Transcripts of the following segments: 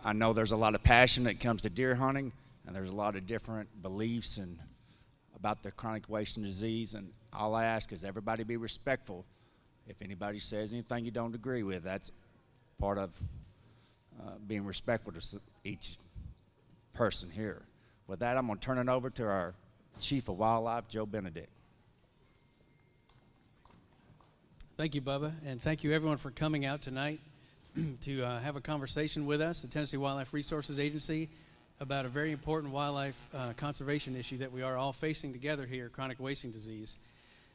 I know there's a lot of passion that comes to deer hunting, and there's a lot of different beliefs and about the chronic wasting disease. And all I ask is everybody be respectful. If anybody says anything you don't agree with, that's part of being respectful to each person here. With that, I'm going to turn it over to our Chief of Wildlife, Joe Benedict. Thank you, Bubba, and thank you everyone for coming out tonight to have a conversation with us, the Tennessee Wildlife Resources Agency, about a very important wildlife conservation issue that we are all facing together here, chronic wasting disease.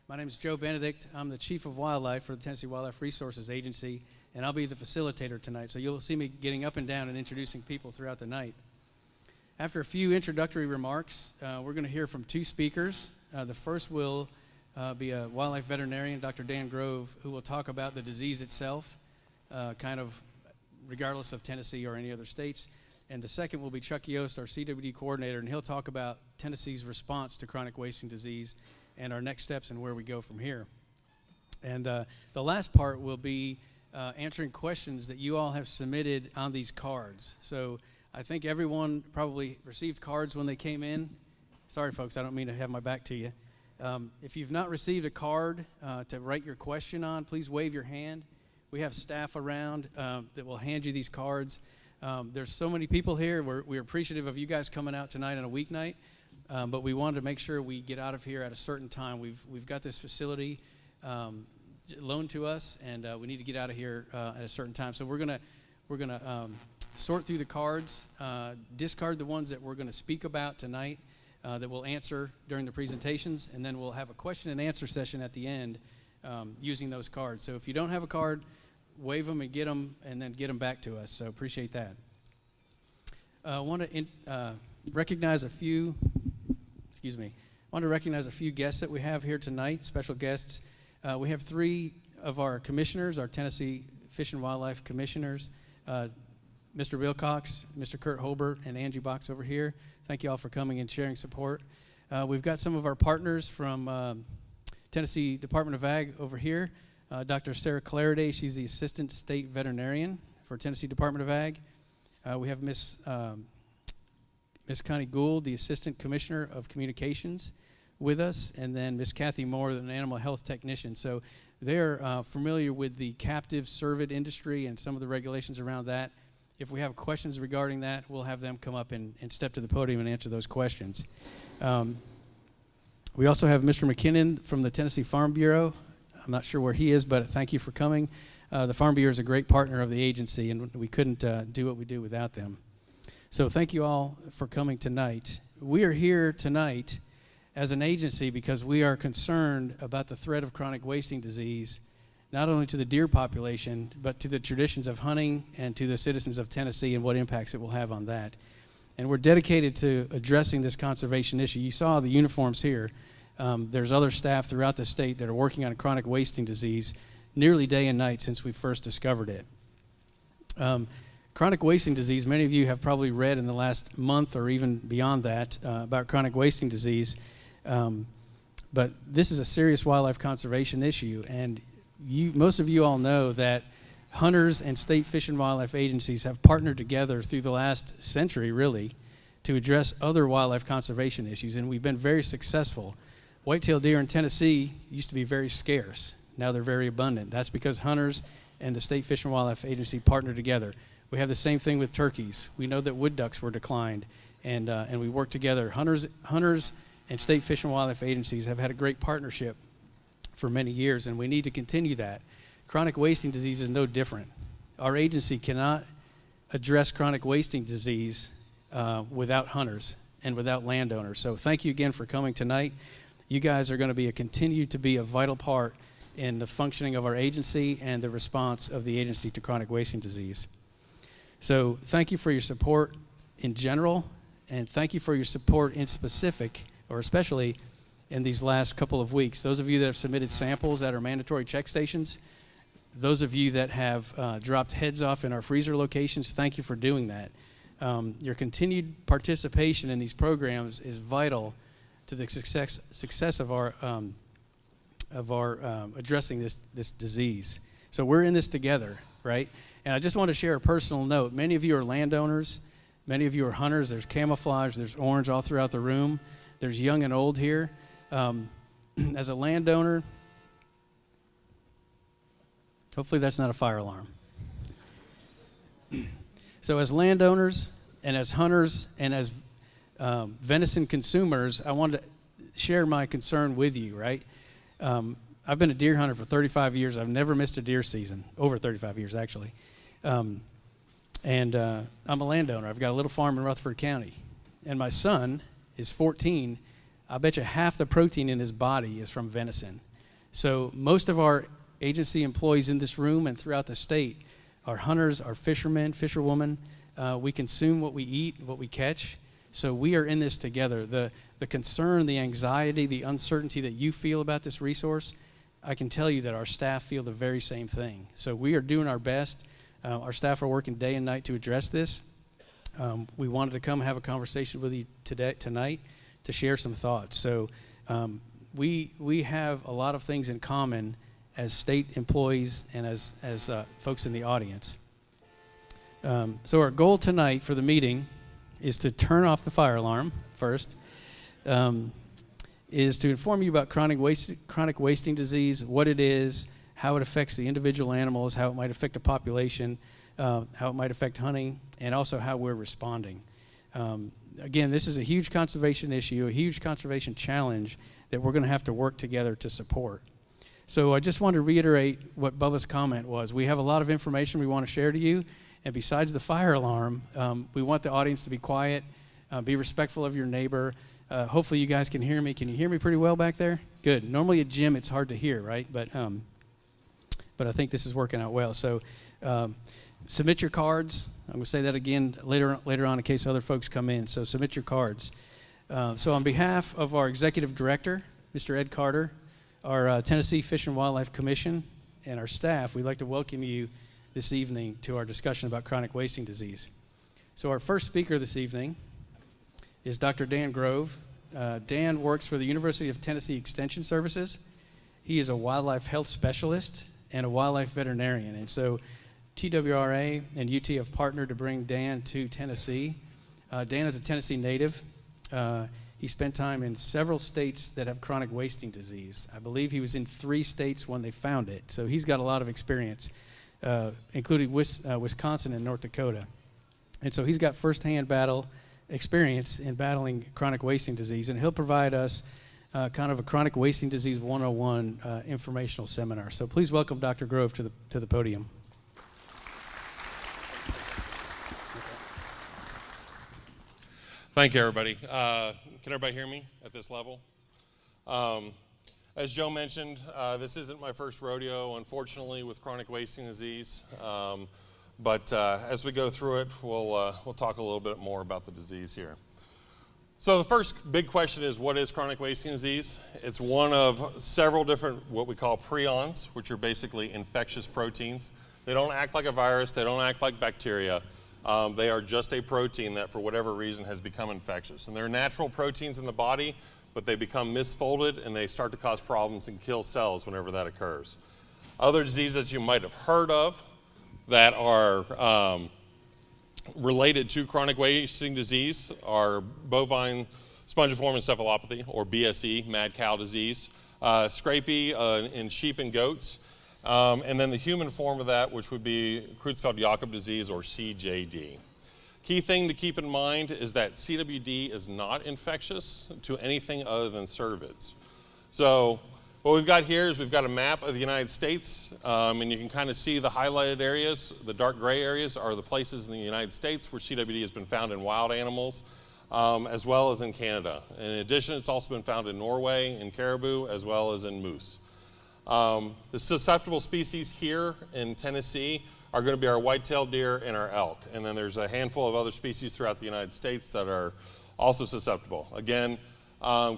My name is Joe Benedict. I'm the Chief of Wildlife for the Tennessee Wildlife Resources Agency, and I'll be the facilitator tonight, so you'll see me getting up and down and introducing people throughout the night. After a few introductory remarks, we're going to hear from two speakers. The first will be a wildlife veterinarian, Dr. Dan Grove, who will talk about the disease itself, kind of regardless of Tennessee or any other states. And the second will be Chuck Yost, our CWD coordinator, and he'll talk about Tennessee's response to chronic wasting disease and our next steps and where we go from here. And the last part will be answering questions that you all have submitted on these cards. So I think everyone probably received cards when they came in. Sorry, folks, I don't mean to have my back to you. If you've not received a card to write your question on, please wave your hand. We have staff around that will hand you these cards. There's so many people here. We're appreciative of you guys coming out tonight on a weeknight, but we wanted to make sure we get out of here at a certain time. We've got this facility loaned to us, and we need to get out of here at a certain time. So we're gonna sort through the cards, discard the ones that we're going to speak about tonight that we'll answer during the presentations, and then we'll have a question and answer session at the end using those cards. So if you don't have a card, wave them and get them, and then get them back to us. So appreciate that. I want to recognize a few, guests that we have here tonight, special guests. We have three of our commissioners, our Tennessee Fish and Wildlife commissioners, Mr. Bill Cox, Mr. Kurt Holbert, and Angie Box over here. Thank you all for coming and sharing support. We've got some of our partners from Tennessee Department of Ag over here. Dr. Sarah Clariday, she's the Assistant State Veterinarian for Tennessee Department of Ag. We have Miss Connie Gould, the Assistant Commissioner of Communications, with us, and then Miss Kathy Moore, an animal health technician. So they're familiar with the captive cervid industry and some of the regulations around that. If we have questions regarding that, we'll have them come up and step to the podium and answer those questions. We also have Mr. McKinnon from the Tennessee Farm Bureau. I'm not sure where he is, but thank you for coming. The Farm Bureau is a great partner of the agency, and we couldn't do what we do without them. So thank you all for coming tonight. We are here tonight as an agency because we are concerned about the threat of chronic wasting disease, not only to the deer population, but to the traditions of hunting and to the citizens of Tennessee and what impacts it will have on that. And we're dedicated to addressing this conservation issue. You saw the uniforms here. There's other staff throughout the state that are working on chronic wasting disease nearly day and night since we first discovered it. Chronic wasting disease, many of you have probably read in the last month or even beyond that about chronic wasting disease. But this is a serious wildlife conservation issue, and most of you all know that hunters and state fish and wildlife agencies have partnered together through the last century, really, to address other wildlife conservation issues, and we've been very successful. White-tailed deer in Tennessee used to be very scarce. Now they're very abundant. That's because hunters and the State Fish and Wildlife Agency partner together. We have the same thing with turkeys. We know that wood ducks were declined, and we work together. Hunters and State Fish and Wildlife Agencies have had a great partnership for many years, and we need to continue that. Chronic wasting disease is no different. Our agency cannot address chronic wasting disease without hunters and without landowners. So thank you again for coming tonight. You guys are going to continue to be a vital part in the functioning of our agency and the response of the agency to chronic wasting disease. So thank you for your support in general, and thank you for your support in specific, or especially in these last couple of weeks. Those of you that have submitted samples at our mandatory check stations, those of you that have dropped heads off in our freezer locations, thank you for doing that. Your continued participation in these programs is vital to the success of our addressing this disease. So we're in this together. right? And I just want to share a personal note. Many of you are landowners. Many of you are hunters. There's camouflage. There's orange all throughout the room. There's young and old here. As a landowner, hopefully that's not a fire alarm. So as landowners and as hunters and as venison consumers, I wanted to share my concern with you, right? I've been a deer hunter for 35 years. I've never missed a deer season, over 35 years actually. I'm a landowner. I've got a little farm in Rutherford County. And my son is 14. I bet you half the protein in his body is from venison. So most of our agency employees in this room and throughout the state are hunters, are fishermen, fisherwomen. We consume what we eat, what we catch. So we are in this together. The concern, the anxiety, the uncertainty that you feel about this resource, I can tell you that our staff feel the very same thing. So we are doing our best. Our staff are working day and night to address this. We wanted to come have a conversation with you tonight to share some thoughts. So we have a lot of things in common as state employees and as folks in the audience. So our goal tonight for the meeting is to turn off the fire alarm first, is to inform you about chronic wasting disease, what it is, how it affects the individual animals, how it might affect the population, how it might affect hunting, and also how we're responding. Again, this is a huge conservation issue, a huge conservation challenge that we're going to have to work together to support. So I just want to reiterate what Bubba's comment was. We have a lot of information we want to share to you, and besides the fire alarm, we want the audience to be quiet, be respectful of your neighbor. Hopefully you guys can hear me. Can you hear me pretty well back there? Good. Normally at gym it's hard to hear, right? But I think this is working out well. So submit your cards. I'm going to say that again later on in case other folks come in. So submit your cards. So on behalf of our executive director, Mr. Ed Carter, our Tennessee Fish and Wildlife Commission, and our staff, we'd like to welcome you this evening to our discussion about chronic wasting disease. So our first speaker this evening is Dr. Dan Grove. Dan works for the University of Tennessee Extension Services. He is a wildlife health specialist and a wildlife veterinarian. And so TWRA and UT have partnered to bring Dan to Tennessee. Dan is a Tennessee native. He spent time in several states that have chronic wasting disease. I believe he was in 3 states when they found it. So he's got a lot of experience, including Wisconsin and North Dakota. And so he's got firsthand experience in battling chronic wasting disease. And he'll provide us kind of a chronic wasting disease 101 informational seminar. So please welcome Dr. Grove to the podium. Thank you, everybody. Can everybody hear me at this level? As Joe mentioned, this isn't my first rodeo, unfortunately, with chronic wasting disease. But as we go through it, we'll talk a little bit more about the disease here. So the first big question is, what is chronic wasting disease? It's one of several different what we call prions, which are basically infectious proteins. They don't act like a virus. They don't act like bacteria. They are just a protein that, for whatever reason, has become infectious. And they're natural proteins in the body, but they become misfolded and they start to cause problems and kill cells whenever that occurs. Other diseases you might have heard of that are related to chronic wasting disease are bovine spongiform encephalopathy, or BSE, mad cow disease, scrapie in sheep and goats, and then the human form of that, which would be Creutzfeldt-Jakob disease, or CJD. Key thing to keep in mind is that CWD is not infectious to anything other than cervids. So what we've got here is we've got a map of the United States, and you can kind of see the highlighted areas. The dark gray areas are the places in the United States where CWD has been found in wild animals, as well as in Canada. In addition, it's also been found in Norway, in caribou, as well as in moose. The susceptible species here in Tennessee are going to be our white-tailed deer and our elk. And then there's a handful of other species throughout the United States that are also susceptible. Again,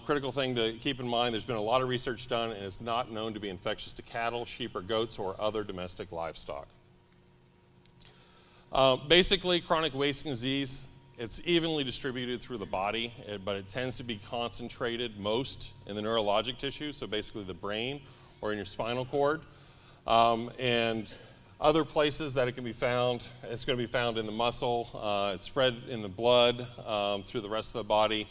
critical thing to keep in mind, there's been a lot of research done, and it's not known to be infectious to cattle, sheep, or goats, or other domestic livestock. Basically, chronic wasting disease, it's evenly distributed through the body, but it tends to be concentrated most in the neurologic tissue, so basically the brain or in your spinal cord. And Other places that it can be found, it's going to be found in the muscle. It's spread in the blood through the rest of the body.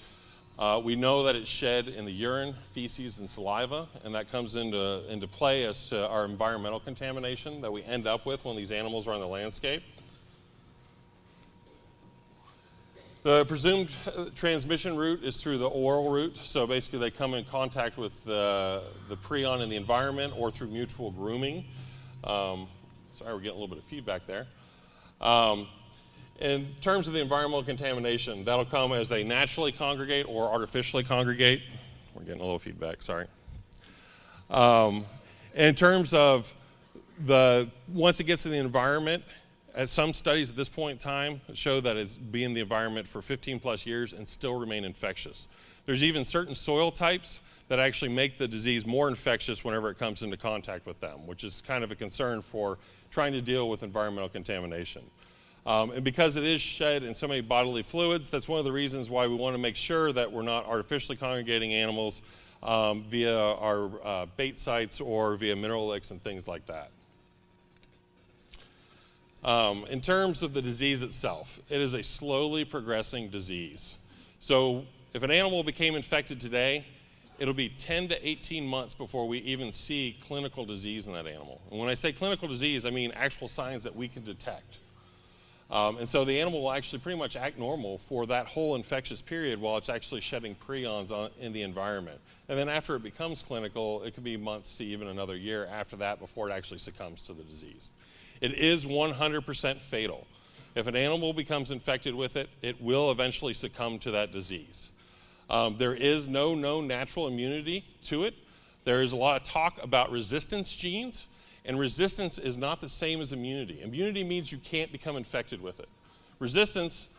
We know that it's shed in the urine, feces, and saliva, and that comes into play as to our environmental contamination that we end up with when these animals are on the landscape. The presumed transmission route is through the oral route, so basically they come in contact with the prion in the environment or through mutual grooming. Sorry, we're getting a little bit of feedback there. In terms of the environmental contamination, that'll come as they naturally congregate or artificially congregate. We're getting a little feedback, sorry. In terms of once it gets in the environment, some studies at this point in time show that it's been in the environment for 15 plus years and still remain infectious. There's even certain soil types that actually make the disease more infectious whenever it comes into contact with them, which is kind of a concern for trying to deal with environmental contamination. And because it is shed in so many bodily fluids, that's one of the reasons why we want to make sure that we're not artificially congregating animals via our bait sites or via mineral licks and things like that. In terms of the disease itself, it is a slowly progressing disease. So if an animal became infected today, it'll be 10 to 18 months before we even see clinical disease in that animal. And when I say clinical disease, I mean actual signs that we can detect. And so the animal will actually pretty much act normal for that whole infectious period while it's actually shedding prions in the environment. And then after it becomes clinical, it could be months to even another year after that before it actually succumbs to the disease. It is 100% fatal. If an animal becomes infected with it, it will eventually succumb to that disease. There is no known natural immunity to it. There is a lot of talk about resistance genes, and resistance is not the same as immunity. Immunity means you can't become infected with it. Resistance,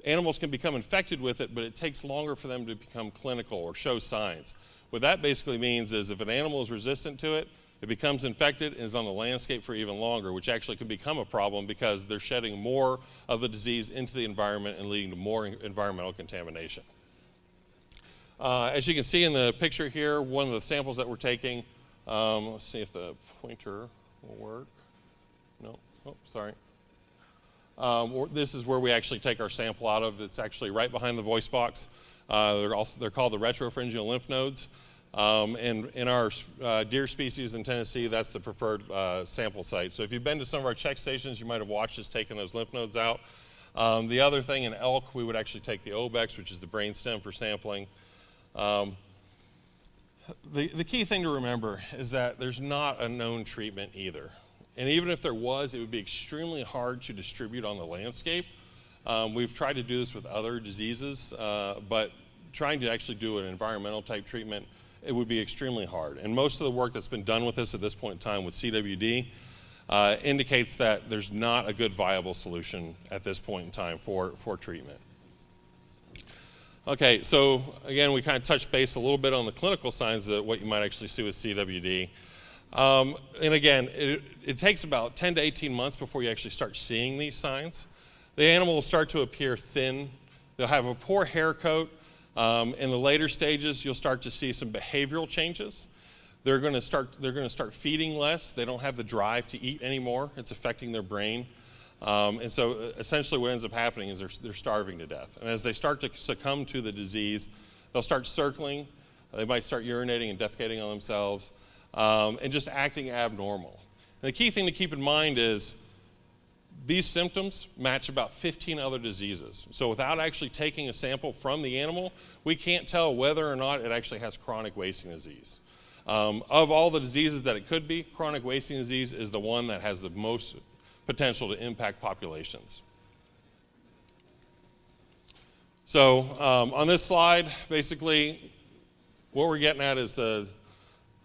animals can become infected with it, but it takes longer for them to become clinical or show signs. What that basically means is if an animal is resistant to it, it becomes infected and is on the landscape for even longer, which actually can become a problem because they're shedding more of the disease into the environment and leading to more environmental contamination. As you can see in the picture here, one of the samples that we're taking, let's see if the pointer will work. No, oh, sorry. This is where we actually take our sample out of. It's actually right behind the voice box. They're called the retropharyngeal lymph nodes. And in our deer species in Tennessee, that's the preferred sample site. So if you've been to some of our check stations, you might have watched us taking those lymph nodes out. The other thing, in elk, we would actually take the obex, which is the brainstem, for sampling. The key thing to remember is that there's not a known treatment either. And even if there was, it would be extremely hard to distribute on the landscape. We've tried to do this with other diseases, but trying to actually do an environmental type treatment, it would be extremely hard. And most of the work that's been done with this at this point in time with CWD indicates that there's not a good viable solution at this point in time for treatment. Okay, so again, we kind of touched base a little bit on the clinical signs of what you might actually see with CWD. And again, it takes about 10 to 18 months before you actually start seeing these signs. The animal will start to appear thin. They'll have a poor hair coat. In the later stages, you'll start to see some behavioral changes. They're going to start feeding less. They don't have the drive to eat anymore. It's affecting their brain. And so essentially what ends up happening is they're starving to death. And as they start to succumb to the disease, they'll start circling. They might start urinating and defecating on themselves and just acting abnormal. And the key thing to keep in mind is these symptoms match about 15 other diseases. So without actually taking a sample from the animal, we can't tell whether or not it actually has chronic wasting disease. Of all the diseases that it could be, chronic wasting disease is the one that has the most potential to impact populations. So on this slide, basically, what we're getting at is the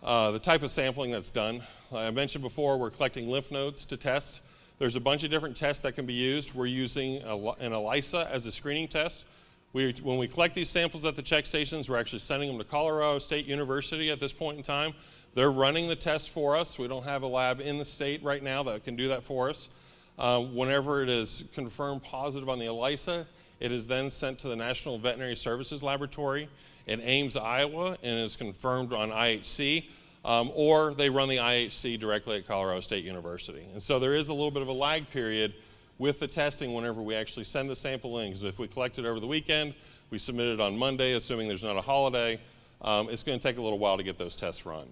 type of sampling that's done. I mentioned before, we're collecting lymph nodes to test. There's a bunch of different tests that can be used. We're using an ELISA as a screening test. When we collect these samples at the check stations, we're actually sending them to Colorado State University at this point in time. They're running the test for us. We don't have a lab in the state right now that can do that for us. Whenever it is confirmed positive on the ELISA, it is then sent to the National Veterinary Services Laboratory in Ames, Iowa, and is confirmed on IHC. or they run the IHC directly at Colorado State University. And so there is a little bit of a lag period with the testing whenever we actually send the sample in, because if we collect it over the weekend, we submit it on Monday, assuming there's not a holiday, it's going to take a little while to get those tests run.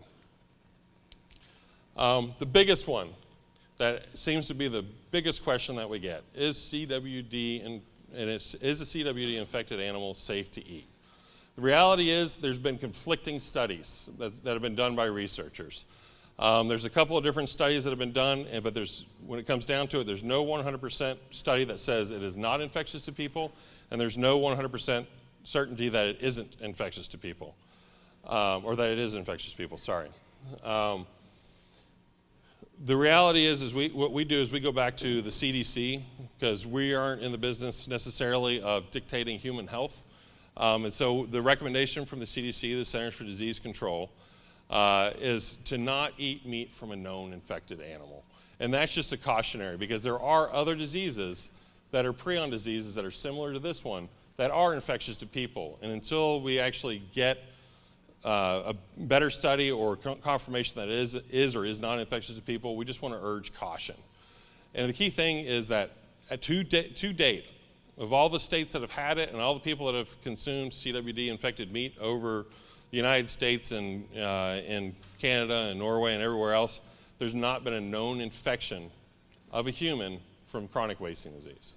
The biggest one that seems to be the biggest question that we get is CWD, is a CWD infected animal safe to eat? The reality is there's been conflicting studies that have been done by researchers. There's a couple of different studies that have been done, but when it comes down to it, there's no 100% study that says it is not infectious to people, and there's no 100% certainty that it isn't infectious to people, or that it is infectious to people, sorry. The reality is what we do is we go back to the CDC, because we aren't in the business necessarily of dictating human health. And so the recommendation from the CDC, the Centers for Disease Control, is to not eat meat from a known infected animal. And that's just a cautionary, because there are other diseases that are prion diseases that are similar to this one that are infectious to people. And until we actually get a better study or confirmation that it is or is not infectious to people, we just want to urge caution. And the key thing is that to date, of all the states that have had it and all the people that have consumed CWD infected meat over the United States and in Canada and Norway and everywhere else, there's not been a known infection of a human from chronic wasting disease.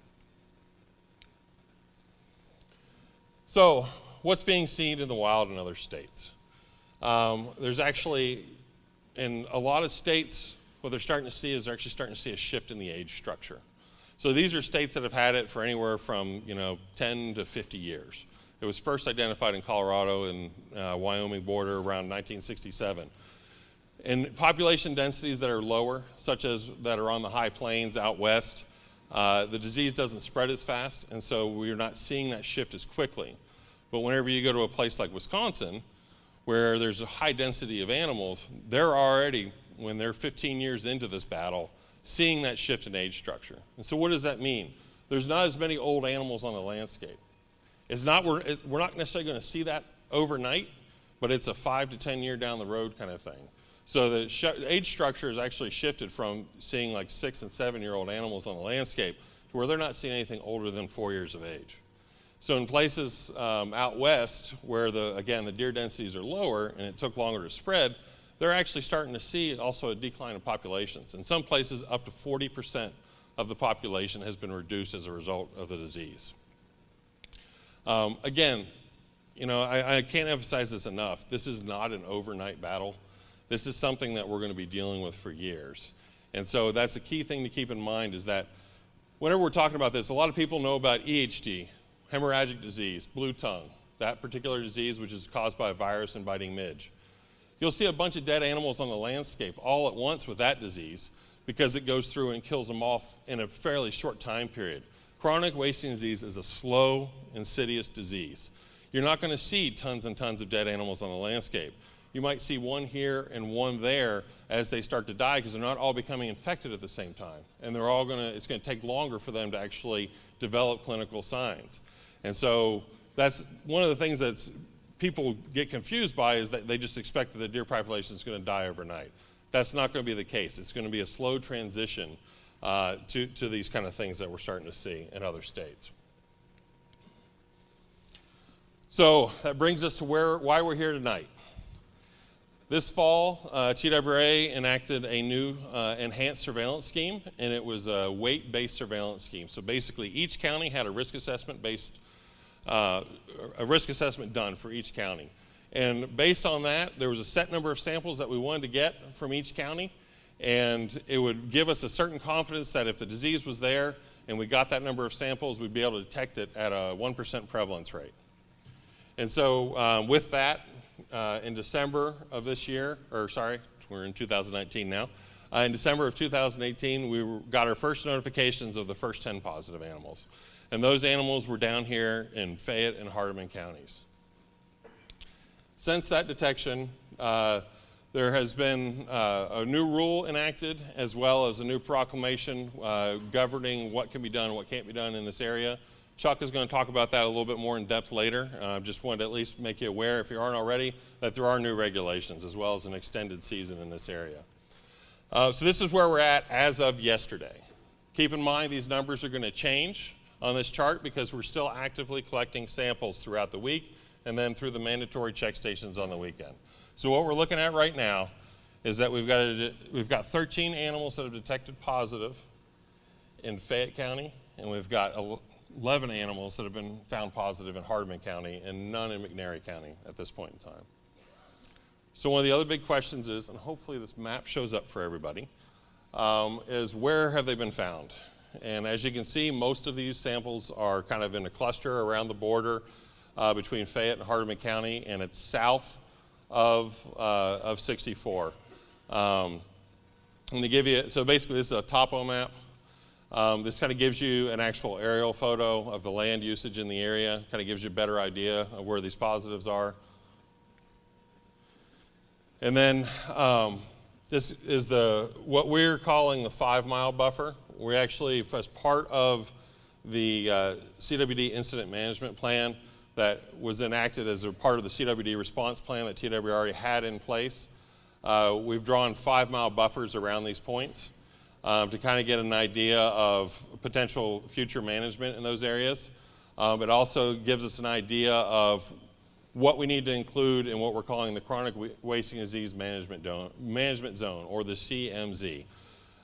So, what's being seen in the wild in other states? There's actually, in a lot of states, what they're starting to see is they're actually starting to see a shift in the age structure. So these are states that have had it for anywhere from 10 to 50 years. It was first identified in Colorado and Wyoming border around 1967. In population densities that are lower, such as that are on the high plains out west, the disease doesn't spread as fast, and so we're not seeing that shift as quickly. But whenever you go to a place like Wisconsin, where there's a high density of animals, they're already, when they're 15 years into this battle, seeing that shift in age structure. And so what does that mean? There's not as many old animals on the landscape. We're not necessarily going to see that overnight, but it's a 5 to 10 year down the road kind of thing. So the age structure has actually shifted from seeing like 6 and 7 year old animals on the landscape to where they're not seeing anything older than 4 years of age. So in places out west where the deer densities are lower and it took longer to spread, they're actually starting to see also a decline in populations. In some places, up to 40% of the population has been reduced as a result of the disease. I can't emphasize this enough. This is not an overnight battle. This is something that we're going to be dealing with for years. And so that's a key thing to keep in mind, is that whenever we're talking about this, a lot of people know about EHD, hemorrhagic disease, blue tongue, that particular disease which is caused by a virus and biting midge. You'll see a bunch of dead animals on the landscape all at once with that disease, because it goes through and kills them off in a fairly short time period. Chronic wasting disease is a slow, insidious disease. You're not going to see tons and tons of dead animals on the landscape. You might see one here and one there as they start to die, because they're not all becoming infected at the same time. And it's going to take longer for them to actually develop clinical signs. And so that's one of the things that people get confused by, is that they just expect that the deer population is going to die overnight. That's not going to be the case. It's going to be a slow transition to these kind of things that we're starting to see in other states. So that brings us to why we're here tonight. This fall, TWRA enacted a new enhanced surveillance scheme, and it was a weight-based surveillance scheme. So basically, each county had a risk assessment done for each county. And based on that, there was a set number of samples that we wanted to get from each county, and it would give us a certain confidence that if the disease was there and we got that number of samples, we'd be able to detect it at a 1% prevalence rate. And so with that, in December of this year, we're in 2019 now. In December of 2018, we got our first notifications of the first 10 positive animals. And those animals were down here in Fayette and Hardeman counties. Since that detection, there has been a new rule enacted, as well as a new proclamation governing what can be done and what can't be done in this area Chuck is going to talk about that a little bit more in depth later. Just wanted to at least make you aware, if you aren't already, that there are new regulations as well as an extended season in this area. So this is where we're at as of yesterday. Keep in mind these numbers are going to change on this chart because we're still actively collecting samples throughout the week and then through the mandatory check stations on the weekend. So what we're looking at right now is that we've got 13 animals that have detected positive in Fayette County, and we've got 11 animals that have been found positive in Hardeman County and none in McNairy County at this point in time. So one of the other big questions is, and hopefully this map shows up for everybody, is where have they been found? And as you can see, most of these samples are kind of in a cluster around the border between Fayette and Hardeman County, and it's south of 64. And to give you, so basically this is a topo map. This kind of gives you an actual aerial photo of the land usage in the area, kind of gives you a better idea of where these positives are. And then this is what we're calling the 5-mile buffer. We actually, as part of the CWD incident management plan that was enacted as a part of the CWD response plan that TWRA already had in place, we've drawn 5-mile buffers around these points to kind of get an idea of potential future management in those areas. It also gives us an idea of what we need to include in what we're calling the Chronic Wasting Disease Management Zone, or the CMZ.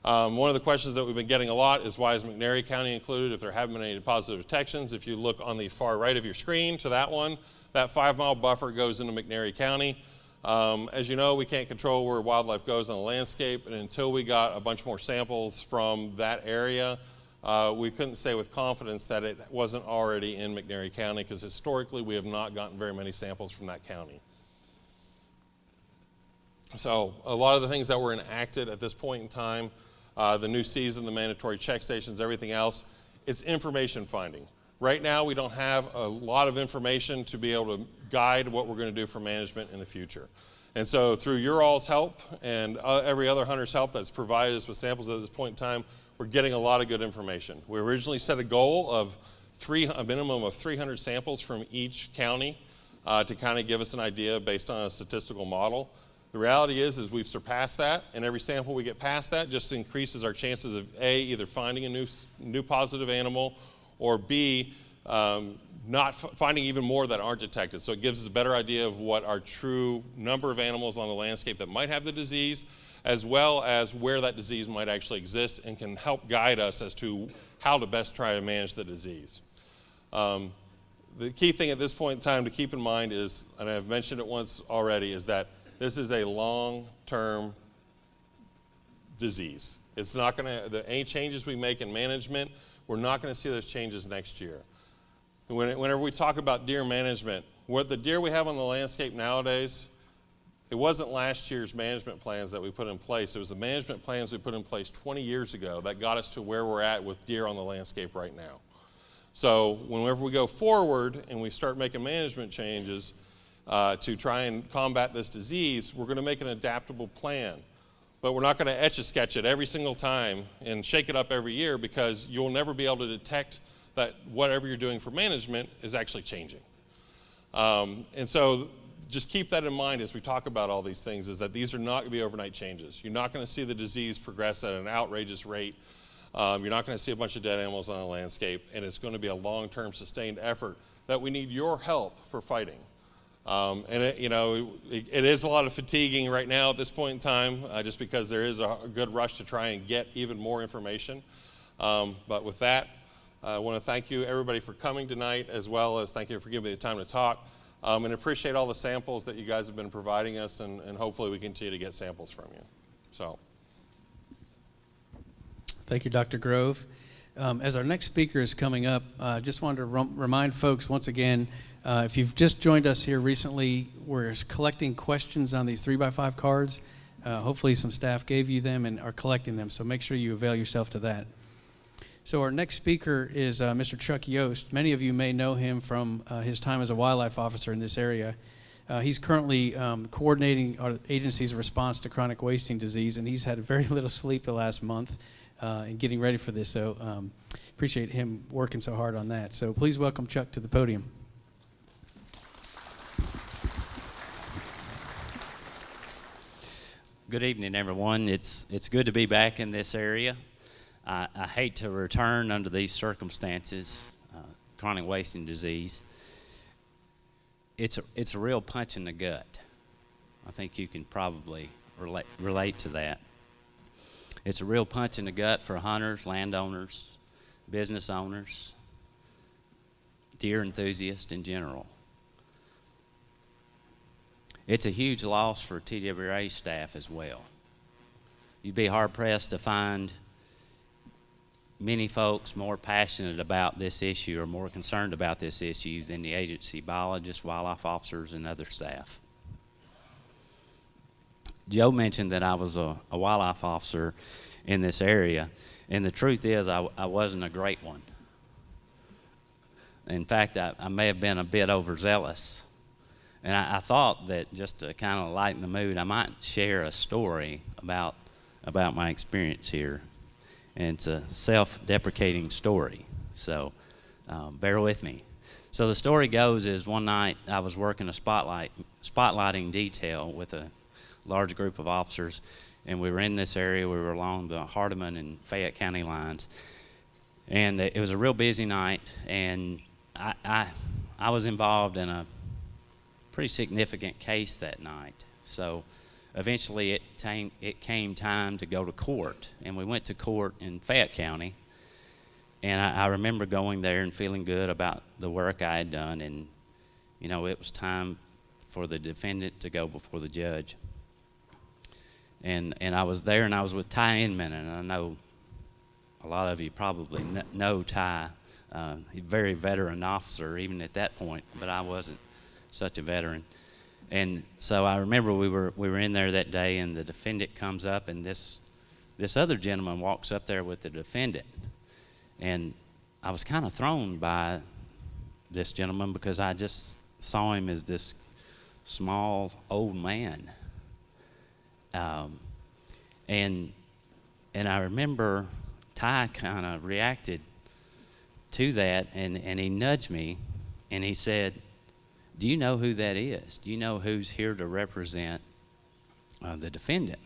One of the questions that we've been getting a lot is, why is McNairy County included if there haven't been any positive detections? If you look on the far right of your screen to that one, that 5-mile buffer goes into McNairy County. As you know, we can't control where wildlife goes on the landscape, and until we got a bunch more samples from that area, we couldn't say with confidence that it wasn't already in McNairy County, because historically we have not gotten very many samples from that county. So a lot of the things that were enacted at this point in time, the new season, the mandatory check stations, everything else, it's information finding. Right now we don't have a lot of information to be able to guide what we're going to do for management in the future. And so through your all's help and every other hunter's help that's provided us with samples at this point in time, we're getting a lot of good information. We originally set a goal of a minimum of 300 samples from each county to kind of give us an idea based on a statistical model. The reality is we've surpassed that, and every sample we get past that just increases our chances of A, either finding a new positive animal, or B, not finding even more that aren't detected. So it gives us a better idea of what our true number of animals on the landscape that might have the disease, as well as where that disease might actually exist, and can help guide us as to how to best try to manage the disease. The key thing at this point in time to keep in mind is, and I've mentioned it once already, is that this is a long-term disease. It's not going to, any changes we make in management, we're not going to see those changes next year. Whenever we talk about deer management, what the deer we have on the landscape nowadays, it wasn't last year's management plans that we put in place. It was the management plans we put in place 20 years ago that got us to where we're at with deer on the landscape right now. So whenever we go forward and we start making management changes to try and combat this disease, we're going to make an adaptable plan. But we're not going to etch-a-sketch it every single time and shake it up every year, because you'll never be able to detect that whatever you're doing for management is actually changing. And so just keep that in mind as we talk about all these things, is that these are not going to be overnight changes. You're not going to see the disease progress at an outrageous rate. You're not going to see a bunch of dead animals on the landscape, and it's going to be a long-term sustained effort that we need your help for fighting. And it is a lot of fatiguing right now at this point in time, just because there is a good rush to try and get even more information. But with that, I want to thank you, everybody, for coming tonight, as well as thank you for giving me the time to talk. And appreciate all the samples that you guys have been providing us, and hopefully we continue to get samples from you. So, thank you, Dr. Grove. As our next speaker is coming up, I just wanted to remind folks once again, if you've just joined us here recently, we're collecting questions on these 3x5 cards. Hopefully some staff gave you them and are collecting them, so make sure you avail yourself to that. So our next speaker is Mr. Chuck Yost. Many of you may know him from his time as a wildlife officer in this area. He's currently coordinating our agency's response to chronic wasting disease, and he's had very little sleep the last month. in getting ready for this. So appreciate him working so hard on that. So please welcome Chuck to the podium. Good evening, everyone. It's good to be back in this area. I hate to return under these circumstances, chronic wasting disease. It's a real punch in the gut. I think you can probably relate to that. It's a real punch in the gut for hunters, landowners, business owners, deer enthusiasts in general. It's a huge loss for TWRA staff as well. You'd be hard-pressed to find many folks more passionate about this issue or more concerned about this issue than the agency biologists, wildlife officers, and other staff. Joe mentioned that I was a wildlife officer in this area, and the truth is I wasn't a great one. In fact, I may have been a bit overzealous. And I thought that just to kind of lighten the mood, I might share a story about my experience here. And it's a self-deprecating story, so bear with me. So the story goes is one night I was working a spotlighting detail with a large group of officers, and we were in this area. We were along the Hardeman and Fayette County lines. And it was a real busy night, and I was involved in a pretty significant case that night. So eventually it came time to go to court, and we went to court in Fayette County. And I remember going there and feeling good about the work I had done, and you know, it was time for the defendant to go before the judge. And I was there, and I was with Ty Inman, and I know a lot of you probably know Ty. He's a very veteran officer even at that point, but I wasn't such a veteran. And so I remember we were in there that day, and the defendant comes up, and this other gentleman walks up there with the defendant. And I was kind of thrown by this gentleman because I just saw him as this small old man. And I remember Ty kind of reacted to that, and he nudged me, and he said, "Do you know who that is? Do you know who's here to represent the defendant?"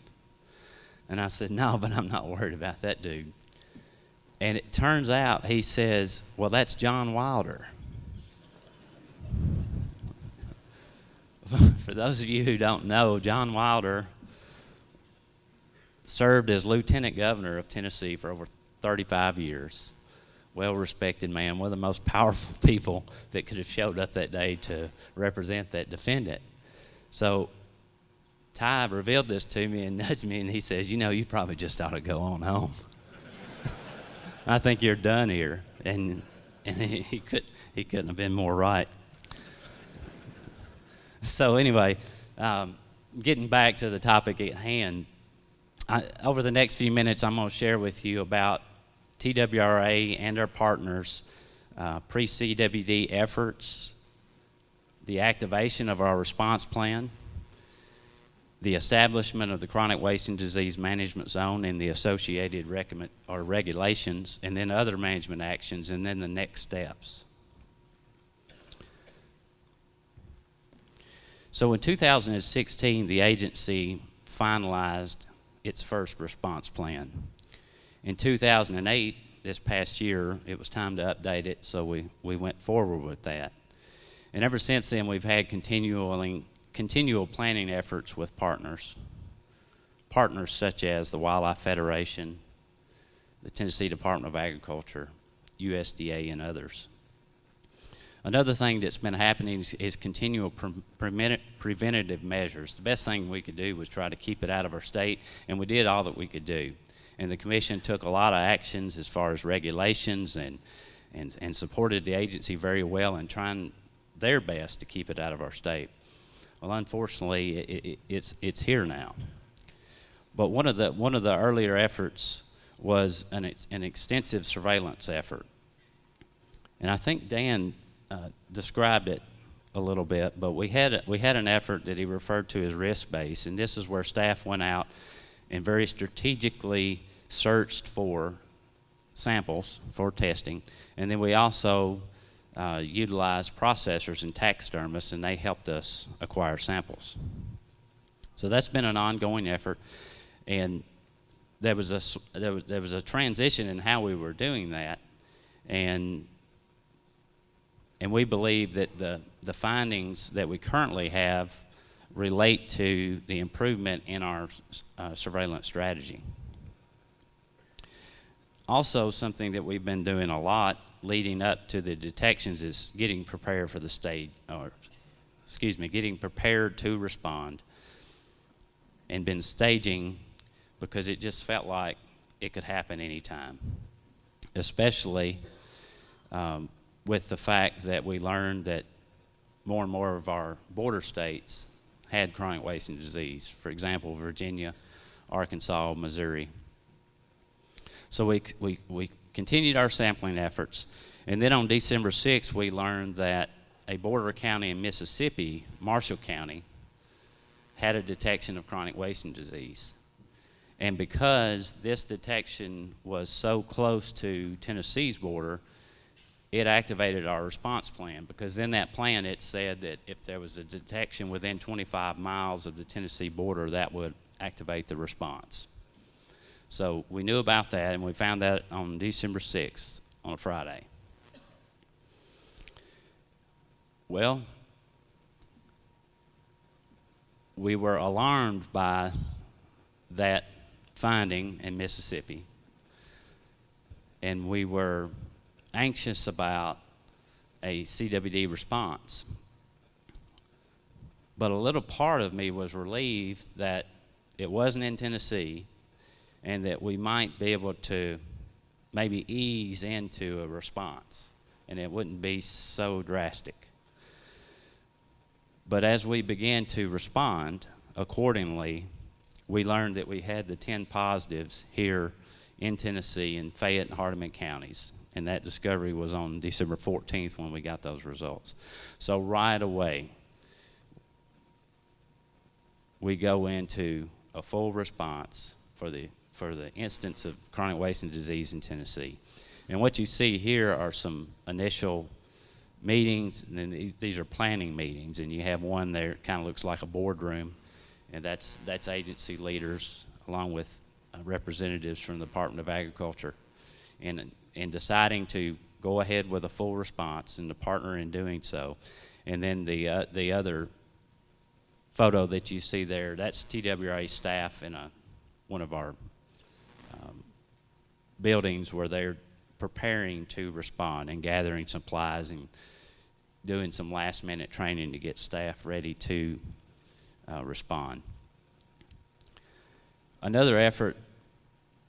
And I said, "No, but I'm not worried about that dude." And it turns out he says, "Well, that's John Wilder." For those of you who don't know, John Wilder served as lieutenant governor of Tennessee for over 35 years. Well-respected man, one of the most powerful people that could have showed up that day to represent that defendant. So Ty revealed this to me and nudged me, and he says, "You know, you probably just ought to go on home. I think you're done here." And he couldn't have been more right. So anyway, getting back to the topic at hand, over the next few minutes, I'm going to share with you about TWRA and our partners' pre-CWD efforts, the activation of our response plan, the establishment of the Chronic Wasting Disease Management Zone and the associated regulations, and then other management actions, and then the next steps. So in 2016, the agency finalized its first response plan. In 2008, this past year, it was time to update it, so we went forward with that. And ever since then, we've had continual planning efforts with partners such as the Wildlife Federation, the Tennessee Department of Agriculture, USDA, and others. Another thing that's been happening is continual preventative measures. The best thing we could do was try to keep it out of our state, and we did all that we could do. And the commission took a lot of actions as far as regulations and supported the agency very well in trying their best to keep it out of our state. Well, unfortunately, it's here now. But one of the earlier efforts was an extensive surveillance effort. And I think Dan described it a little bit, but we had an effort that he referred to as risk-based, and this is where staff went out and very strategically searched for samples for testing, and then we also utilized processors and taxidermists, and they helped us acquire samples. So that's been an ongoing effort, and there was a transition in how we were doing that, and we believe that the findings that we currently have relate to the improvement in our surveillance strategy. Also, something that we've been doing a lot leading up to the detections is getting prepared for the getting prepared to respond, and been staging, because it just felt like it could happen anytime, especially with the fact that we learned that more and more of our border states had chronic wasting disease. For example, Virginia, Arkansas, Missouri. So we continued our sampling efforts, and then on December 6th, we learned that a border county in Mississippi, Marshall County, had a detection of chronic wasting disease. And because this detection was so close to Tennessee's border, it activated our response plan, because in that plan it said that if there was a detection within 25 miles of the Tennessee border, that would activate the response. So we knew about that, and we found that on December 6th, on a Friday. Well, we were alarmed by that finding in Mississippi, and we were anxious about a CWD response. But a little part of me was relieved that it wasn't in Tennessee, and that we might be able to maybe ease into a response, and it wouldn't be so drastic. But as we began to respond accordingly, we learned that we had the 10 positives here in Tennessee in Fayette and Hardeman counties, and that discovery was on December 14th when we got those results. So right away, we go into a full response for the instance of chronic wasting disease in Tennessee. And what you see here are some initial meetings, and then these are planning meetings, and you have one there, it kind of looks like a boardroom, and that's agency leaders along with representatives from the Department of Agriculture, and deciding to go ahead with a full response and to partner in doing so. And then the other photo that you see there, that's TWRA staff in one of our buildings where they're preparing to respond and gathering supplies and doing some last minute training to get staff ready to respond. Another effort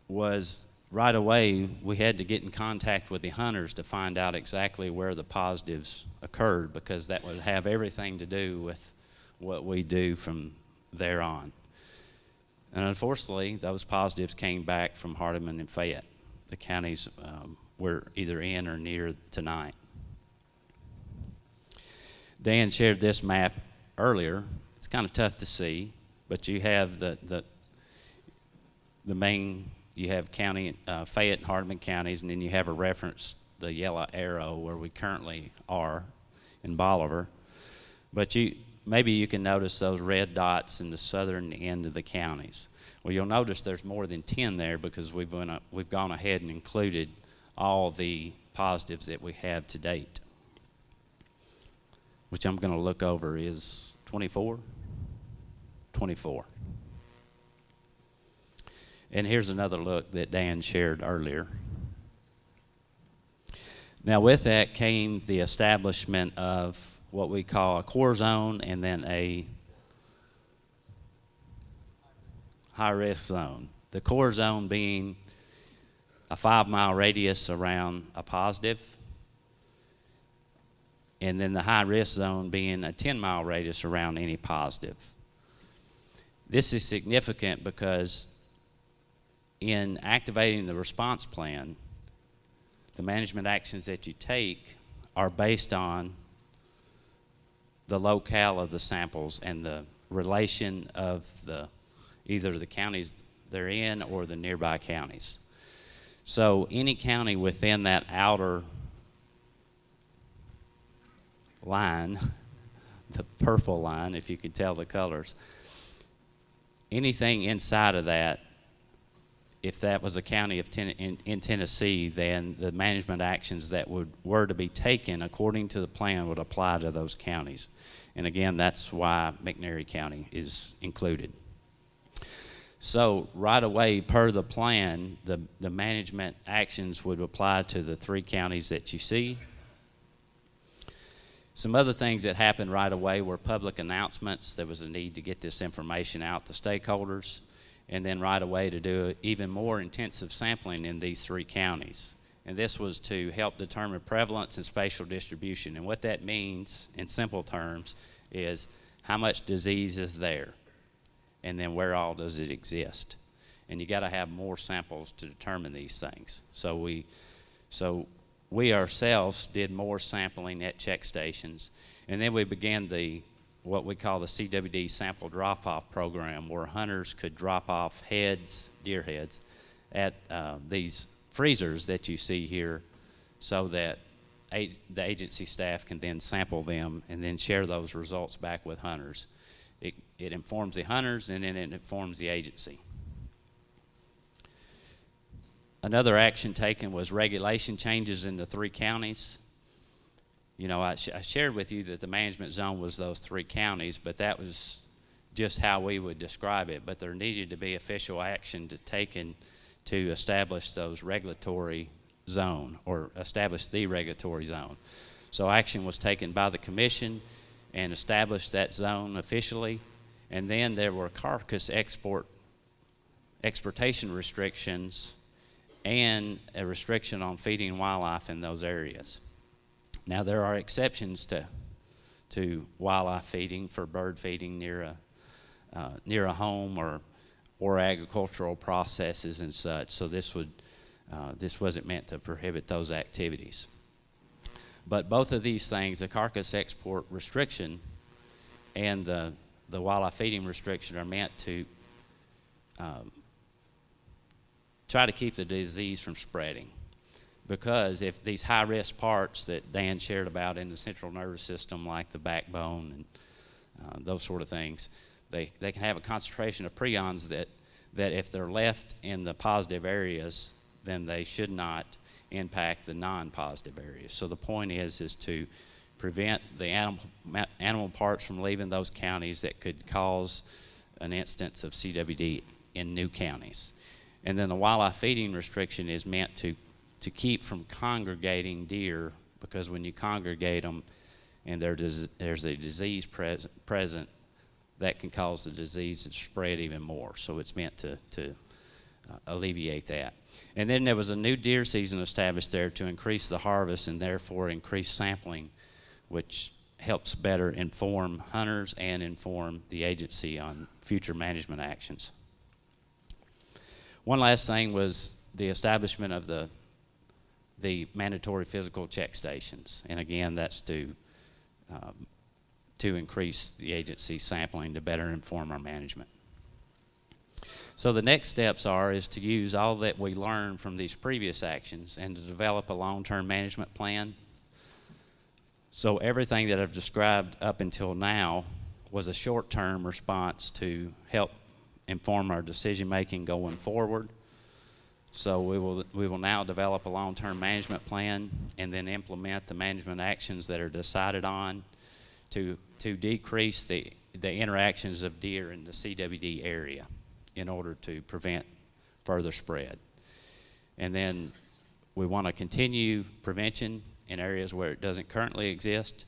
was right away we had to get in contact with the hunters to find out exactly where the positives occurred, because that would have everything to do with what we do from there on. And unfortunately, those positives came back from Hardeman and Fayette, the counties we're either in or near tonight. Dan shared this map earlier. It's kind of tough to see, but you have the main, you have county, Fayette and Hardeman counties, and then you have a reference, the yellow arrow, where we currently are in Bolivar. But maybe you can notice those red dots in the southern end of the counties. Well, you'll notice there's more than 10 there, because we've gone ahead and included all the positives that we have to date, which I'm going to look over is 24. And here's another look that Dan shared earlier. Now, with that came the establishment of what we call a core zone and then a high-risk zone. The core zone being a 5-mile radius around a positive, and then the high-risk zone being a 10-mile radius around any positive. This is significant because in activating the response plan, the management actions that you take are based on the locale of the samples and the relation of either the counties they're in or the nearby counties. So any county within that outer line, the purple line, if you can tell the colors, anything inside of that, if that was a county of in Tennessee, then the management actions that were to be taken according to the plan would apply to those counties. And again, that's why McNairy County is included. So right away, per the plan, the management actions would apply to the 3 counties that you see. Some other things that happened right away were public announcements. There was a need to get this information out to stakeholders, and then right away to do even more intensive sampling in these 3 counties. And this was to help determine prevalence and spatial distribution. And what that means, in simple terms, is how much disease is there, and then where all does it exist. And you got to have more samples to determine these things. So we ourselves did more sampling at check stations, and then we began what we call the CWD sample drop-off program, where hunters could drop off deer heads, at these freezers that you see here, so that the agency staff can then sample them and then share those results back with hunters. It informs the hunters, and then it informs the agency. Another action taken was regulation changes in the 3 counties. You know, I shared with you that the management zone was those 3 counties, but that was just how we would describe it. But there needed to be official action taken to establish those regulatory zone, or establish the regulatory zone. So action was taken by the commission and established that zone officially. And then there were carcass exportation restrictions and a restriction on feeding wildlife in those areas. Now, there are exceptions to wildlife feeding for bird feeding near a home or agricultural processes and such. So this wasn't meant to prohibit those activities. But both of these things, the carcass export restriction and the wildlife feeding restriction, are meant to try to keep the disease from spreading. Because if these high-risk parts that Dan shared about in the central nervous system, like the backbone and those sort of things, they can have a concentration of prions that if they're left in the positive areas, then they should not impact the non-positive areas. So the point is to prevent the animal parts from leaving those counties that could cause an instance of CWD in new counties. And then the wildlife feeding restriction is meant to keep from congregating deer, because when you congregate them and there's a disease present, that can cause the disease to spread even more. So it's meant to alleviate that. And then there was a new deer season established there to increase the harvest and therefore increase sampling, which helps better inform hunters and inform the agency on future management actions. One last thing was the establishment of the mandatory physical check stations. And again, that's to increase the agency's sampling to better inform our management. So the next steps is to use all that we learned from these previous actions and to develop a long-term management plan. So everything that I've described up until now was a short-term response to help inform our decision-making going forward. So we will now develop a long-term management plan and then implement the management actions that are decided on to decrease the interactions of deer in the CWD area in order to prevent further spread. And then we want to continue prevention in areas where it doesn't currently exist,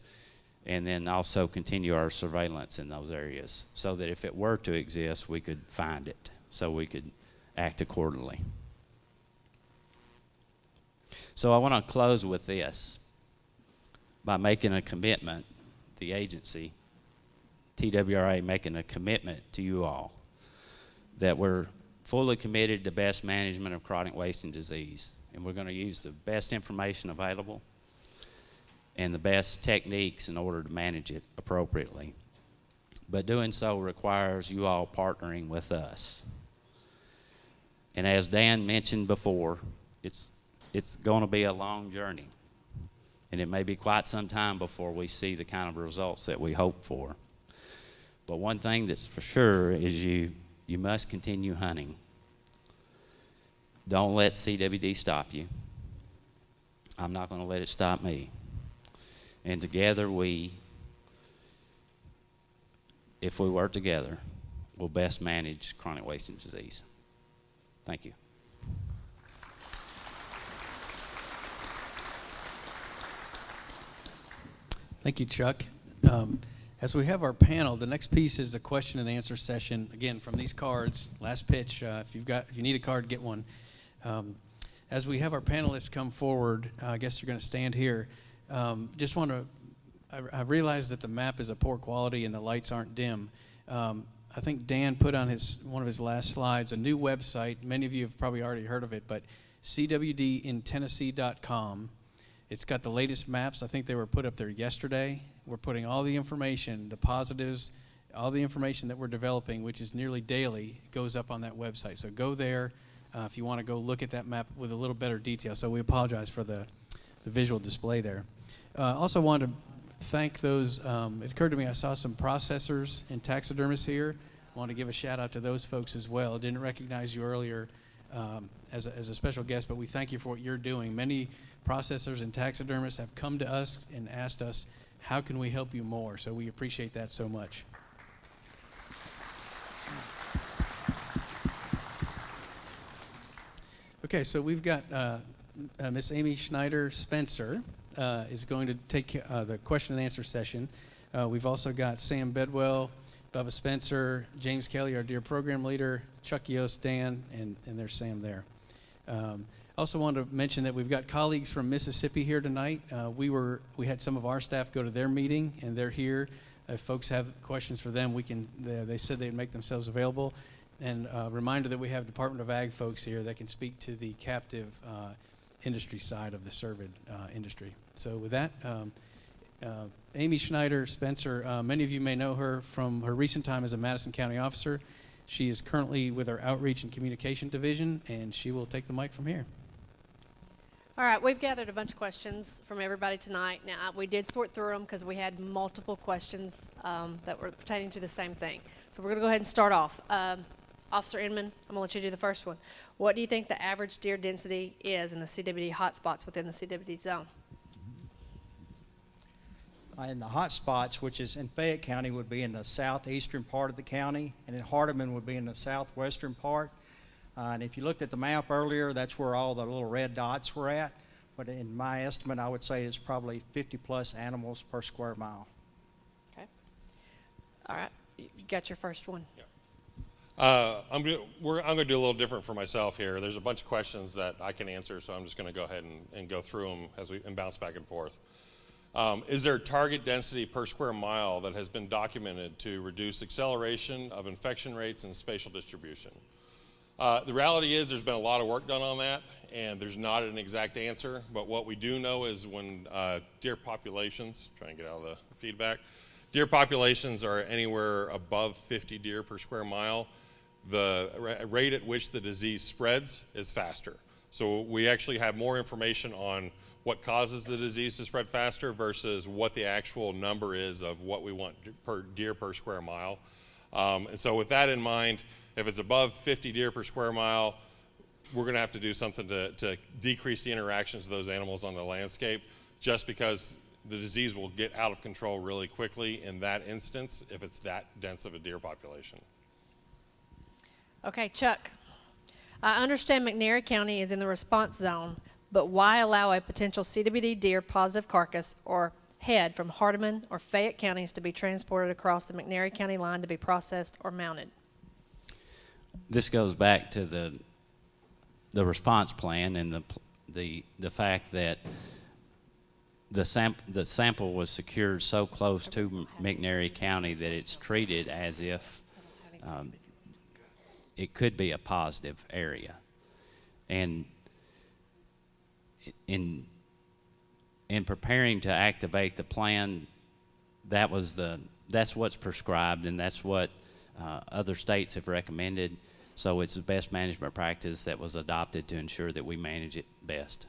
and then also continue our surveillance in those areas so that if it were to exist, we could find it, so we could act accordingly. So I want to close with this by making a commitment, the agency, TWRA, making a commitment to you all that we're fully committed to best management of chronic wasting disease, and we're going to use the best information available and the best techniques in order to manage it appropriately. But doing so requires you all partnering with us. And as Dan mentioned before, it's going to be a long journey. And it may be quite some time before we see the kind of results that we hope for. But one thing that's for sure is you must continue hunting. Don't let CWD stop you. I'm not going to let it stop me. And together if we work together, we'll best manage chronic wasting disease. Thank you. Thank you, Chuck. As we have our panel, the next piece is the question and answer session. Again, from these cards, last pitch. If you need a card, get one. As we have our panelists come forward, I guess you're going to stand here. Just want to. I realize that the map is a poor quality and the lights aren't dim. I think Dan put on one of his last slides a new website. Many of you have probably already heard of it, but cwdintennessee.com. It's got the latest maps. I think they were put up there yesterday. We're putting all the information, the positives, all the information that we're developing, which is nearly daily, goes up on that website. So go there if you want to go look at that map with a little better detail. So we apologize for the visual display there. Also wanted to thank those. It occurred to me I saw some processors and taxidermists here. I want to give a shout out to those folks as well. Didn't recognize you earlier as a special guest, but we thank you for what you're doing. Many processors and taxidermists have come to us and asked us, how can we help you more? So we appreciate that so much. Okay, so we've got Miss Amy Schneider Spencer is going to take the question and answer session. We've also got Sam Bedwell, Bubba Spencer, James Kelly, our dear program leader, Chuck Yost, Dan, and there's Sam there. Also wanted to mention that we've got colleagues from Mississippi here tonight. We had some of our staff go to their meeting, and they're here. If folks have questions for them, they said they'd make themselves available. And a reminder that we have Department of Ag folks here that can speak to the captive industry side of the cervid industry. So with that, Amy Schneider Spencer, many of you may know her from her recent time as a Madison County officer. She is currently with our Outreach and Communication Division, and she will take the mic from here. All right, we've gathered a bunch of questions from everybody tonight. Now, we did sort through them because we had multiple questions that were pertaining to the same thing. So we're going to go ahead and start off. Officer Inman, I'm going to let you do the first one. What do you think the average deer density is in the CWD hotspots within the CWD zone? In the hot spots, which is in Fayette County, would be in the southeastern part of the county, and in Hardeman would be in the southwestern part. And if you looked at the map earlier, that's where all the little red dots were at. But in my estimate, I would say it's probably 50 plus animals per square mile. Okay. All right, you got your first one. Yeah. I'm going to do a little different for myself here. There's a bunch of questions that I can answer, so I'm just going to go ahead and go through them and bounce back and forth. Is there target density per square mile that has been documented to reduce acceleration of infection rates and spatial distribution? The reality is there's been a lot of work done on that, and there's not an exact answer, but what we do know is when deer populations, trying to get out of the feedback, deer populations are anywhere above 50 deer per square mile, the rate at which the disease spreads is faster. So we actually have more information on what causes the disease to spread faster versus what the actual number is of what we want per deer per square mile. And so with that in mind, if it's above 50 deer per square mile, we're going to have to do something to decrease the interactions of those animals on the landscape, just because the disease will get out of control really quickly in that instance if it's that dense of a deer population. Okay, Chuck. I understand McNairy County is in the response zone, but why allow a potential CWD deer positive carcass or head from Hardeman or Fayette counties to be transported across the McNairy County line to be processed or mounted? This goes back to the response plan and the fact that the sample was secured so close to McNairy County that it's treated as if it could be a positive area. And in preparing to activate the plan, that's what's prescribed, and that's what other states have recommended. So it's the best management practice that was adopted to ensure that we manage it best.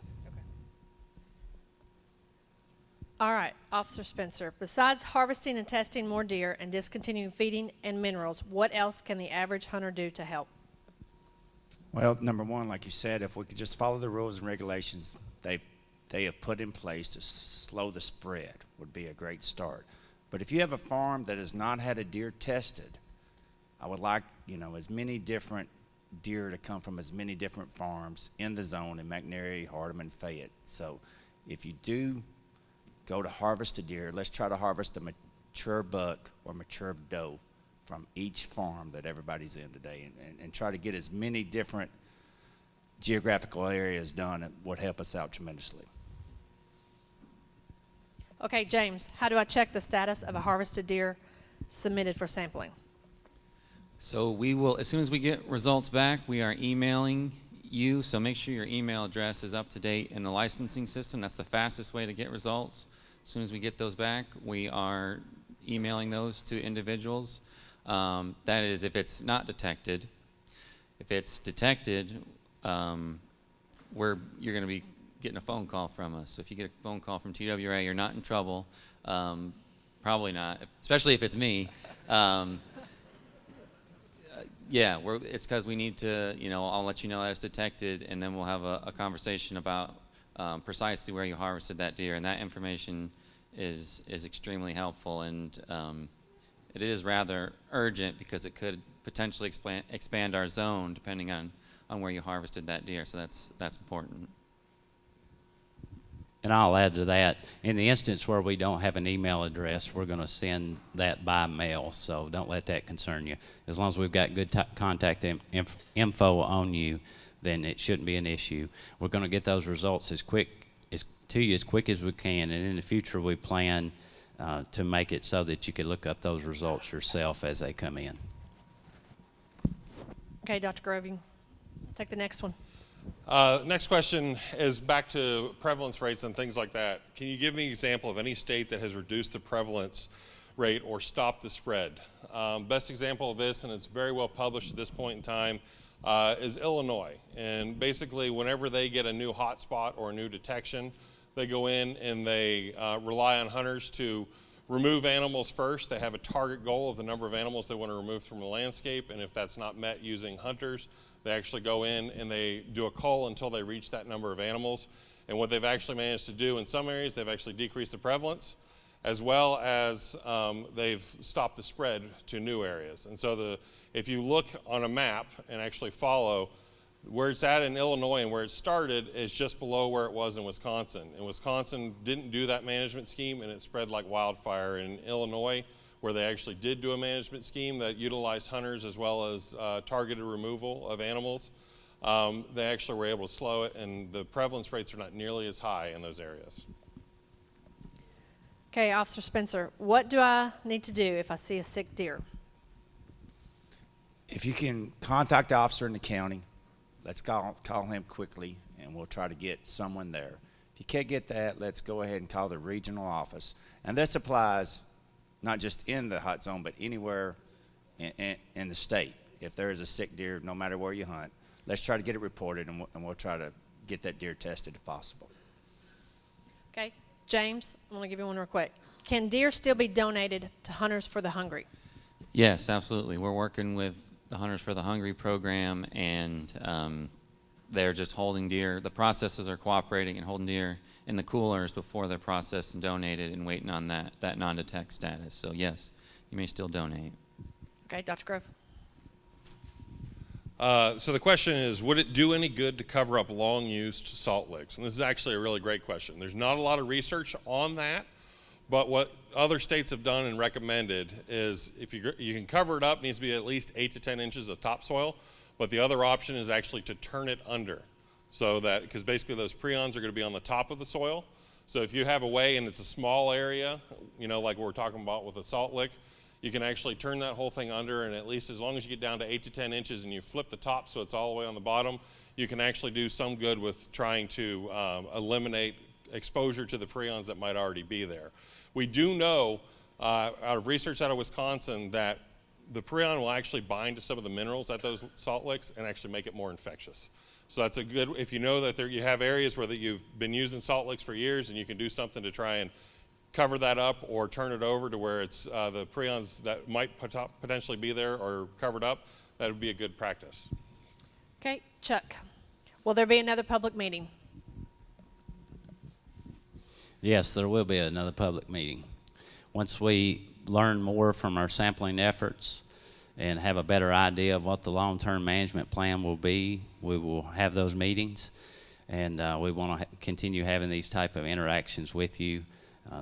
All right, Officer Spencer, besides harvesting and testing more deer and discontinuing feeding and minerals, what else can the average hunter do to help? Well, number one, like you said, if we could just follow the rules and regulations they have put in place to slow the spread would be a great start. But if you have a farm that has not had a deer tested, I would like, as many different deer to come from as many different farms in the zone in McNairy, Hardeman, Fayette. So if you do go to harvest a deer, let's try to harvest a mature buck or mature doe from each farm that everybody's in today, and try to get as many different geographical areas done. It would help us out tremendously. Okay, James, how do I check the status of a harvested deer submitted for sampling? So we will, as soon as we get results back, we are emailing you, so make sure your email address is up to date in the licensing system. That's the fastest way to get results. As soon as we get those back, we are emailing those to individuals. That is if it's not detected. If it's detected, you're going to be getting a phone call from us. So if you get a phone call from TWRA, you're not in trouble. Probably not, especially if it's me. Yeah, it's because we need to, I'll let you know that it's detected, and then we'll have a conversation about precisely where you harvested that deer, and that information is extremely helpful, and it is rather urgent because it could potentially expand our zone depending on where you harvested that deer, so that's important. And I'll add to that, in the instance where we don't have an email address, we're going to send that by mail, so don't let that concern you. As long as we've got good contact info on you, then it shouldn't be an issue. We're going to get those results to you as quick as we can, and in the future we plan to make it so that you can look up those results yourself as they come in. Okay, Dr. Grove, take the next one. Next question is back to prevalence rates and things like that. Can you give me an example of any state that has reduced the prevalence rate or stopped the spread? Best example of this, and it's very well published at this point in time, is Illinois. And basically, whenever they get a new hotspot or a new detection, they go in and they rely on hunters to remove animals first. They have a target goal of the number of animals they want to remove from the landscape, and if that's not met using hunters, they actually go in and they do a cull until they reach that number of animals. And what they've actually managed to do in some areas, they've actually decreased the prevalence, as well as they've stopped the spread to new areas. And so if you look on a map and actually follow where it's at in Illinois and where it started, is just below where it was in Wisconsin. And Wisconsin didn't do that management scheme, and it spread like wildfire. In Illinois, where they actually did do a management scheme that utilized hunters as well as targeted removal of animals, they actually were able to slow it, and the prevalence rates are not nearly as high in those areas. Okay, Officer Spencer, what do I need to do if I see a sick deer? If you can contact the officer in the county, let's call him quickly, and we'll try to get someone there. If you can't get that, let's go ahead and call the regional office. And this applies not just in the hot zone, but anywhere in the state. If there is a sick deer, no matter where you hunt, let's try to get it reported, and we'll try to get that deer tested if possible. Okay, James, I'm going to give you one real quick. Can deer still be donated to Hunters for the Hungry? Yes, absolutely. We're working with the Hunters for the Hungry program, and they're just holding deer. The processors are cooperating and holding deer in the coolers before they're processed and donated, and waiting on that non-detect status. So yes, you may still donate. Okay, Dr. Grove. So the question is, would it do any good to cover up long-used salt licks? And this is actually a really great question. There's not a lot of research on that, but what other states have done and recommended is if you can cover it up, it needs to be at least 8 to 10 inches of topsoil, but the other option is actually to turn it under. So that, because basically those prions are going to be on the top of the soil. So if you have a way and it's a small area, like we're talking about with a salt lick, you can actually turn that whole thing under, and at least as long as you get down to 8 to 10 inches and you flip the top so it's all the way on the bottom, you can actually do some good with trying to eliminate exposure to the prions that might already be there. We do know out of research out of Wisconsin that the prion will actually bind to some of the minerals at those salt licks and actually make it more infectious. So that's a good, if you know that you have areas where that you've been using salt licks for years and you can do something to try and cover that up or turn it over to where it's the prions that might potentially be there or covered up, that would be a good practice. Okay, Chuck, will there be another public meeting? Yes, there will be another public meeting. Once we learn more from our sampling efforts and have a better idea of what the long-term management plan will be, we will have those meetings, and we want to continue having these type of interactions with you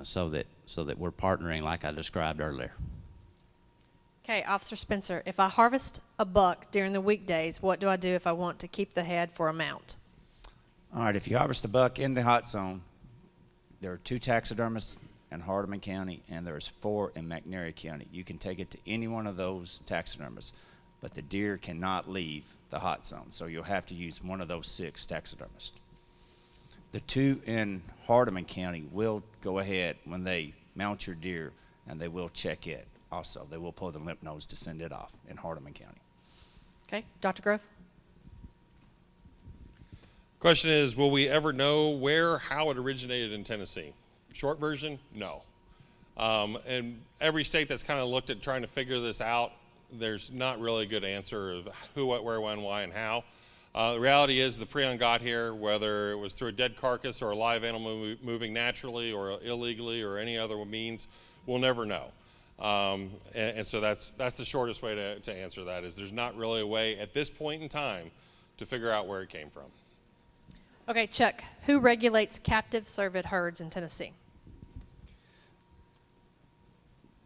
so that we're partnering like I described earlier. Okay, Officer Spencer, if I harvest a buck during the weekdays, what do I do if I want to keep the head for a mount? All right, if you harvest a buck in the hot zone, there are 2 taxidermists in Hardeman County, and there's 4 in McNairy County. You can take it to any one of those taxidermists, but the deer cannot leave the hot zone, so you'll have to use one of those 6 taxidermists. The 2 in Hardeman County will go ahead when they mount your deer, and they will check it also. They will pull the lymph nodes to send it off in Hardeman County. Okay, Dr. Grove? Question is, will we ever know where, how it originated in Tennessee? Short version, no. And every state that's kind of looked at trying to figure this out, there's not really a good answer of who, what, where, when, why, and how. The reality is the prion got here, whether it was through a dead carcass or a live animal moving naturally or illegally or any other means, we'll never know. And so that's the shortest way to answer that, is there's not really a way at this point in time to figure out where it came from. Okay, Chuck, who regulates captive cervid herds in Tennessee?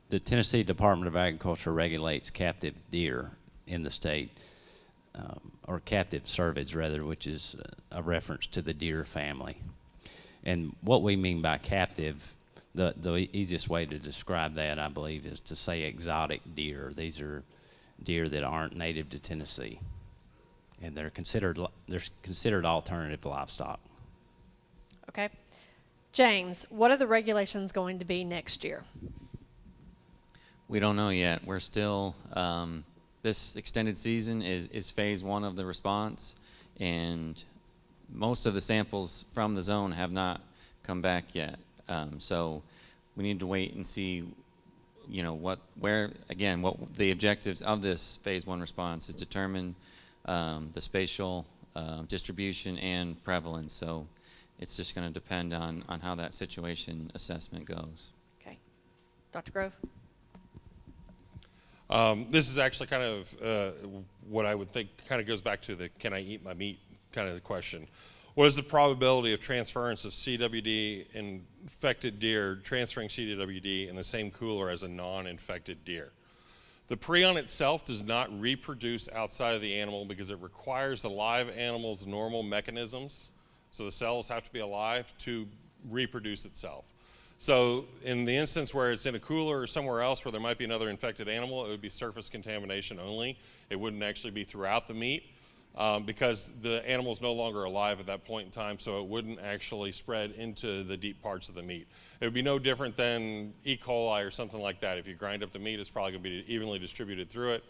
The Tennessee Department of Agriculture regulates captive deer in the state, or captive cervids rather, which is a reference to the deer family. And what we mean by captive, the easiest way to describe that, I believe, is to say exotic deer. These are deer that aren't native to Tennessee, and they're considered alternative livestock. Okay. James, what are the regulations going to be next year? We don't know yet. We're still, this extended season is phase 1 of the response, and most of the samples from the zone have not come back yet. So we need to wait and see, what the objectives of this phase 1 response is determine the spatial distribution and prevalence. So it's just going to depend on how that situation assessment goes. Okay. Dr. Grove? This is actually kind of what I would think kind of goes back to the can I eat my meat kind of the question. What is the probability of transference of CWD infected deer transferring CWD in the same cooler as a non-infected deer? The prion itself does not reproduce outside of the animal because it requires the live animal's normal mechanisms. So the cells have to be alive to reproduce itself. So in the instance where it's in a cooler or somewhere else where there might be another infected animal, it would be surface contamination only. It wouldn't actually be throughout the meat because the animal's no longer alive at that point in time, so it wouldn't actually spread into the deep parts of the meat. It would be no different than E. coli or something like that. If you grind up the meat, it's probably going to be evenly distributed through it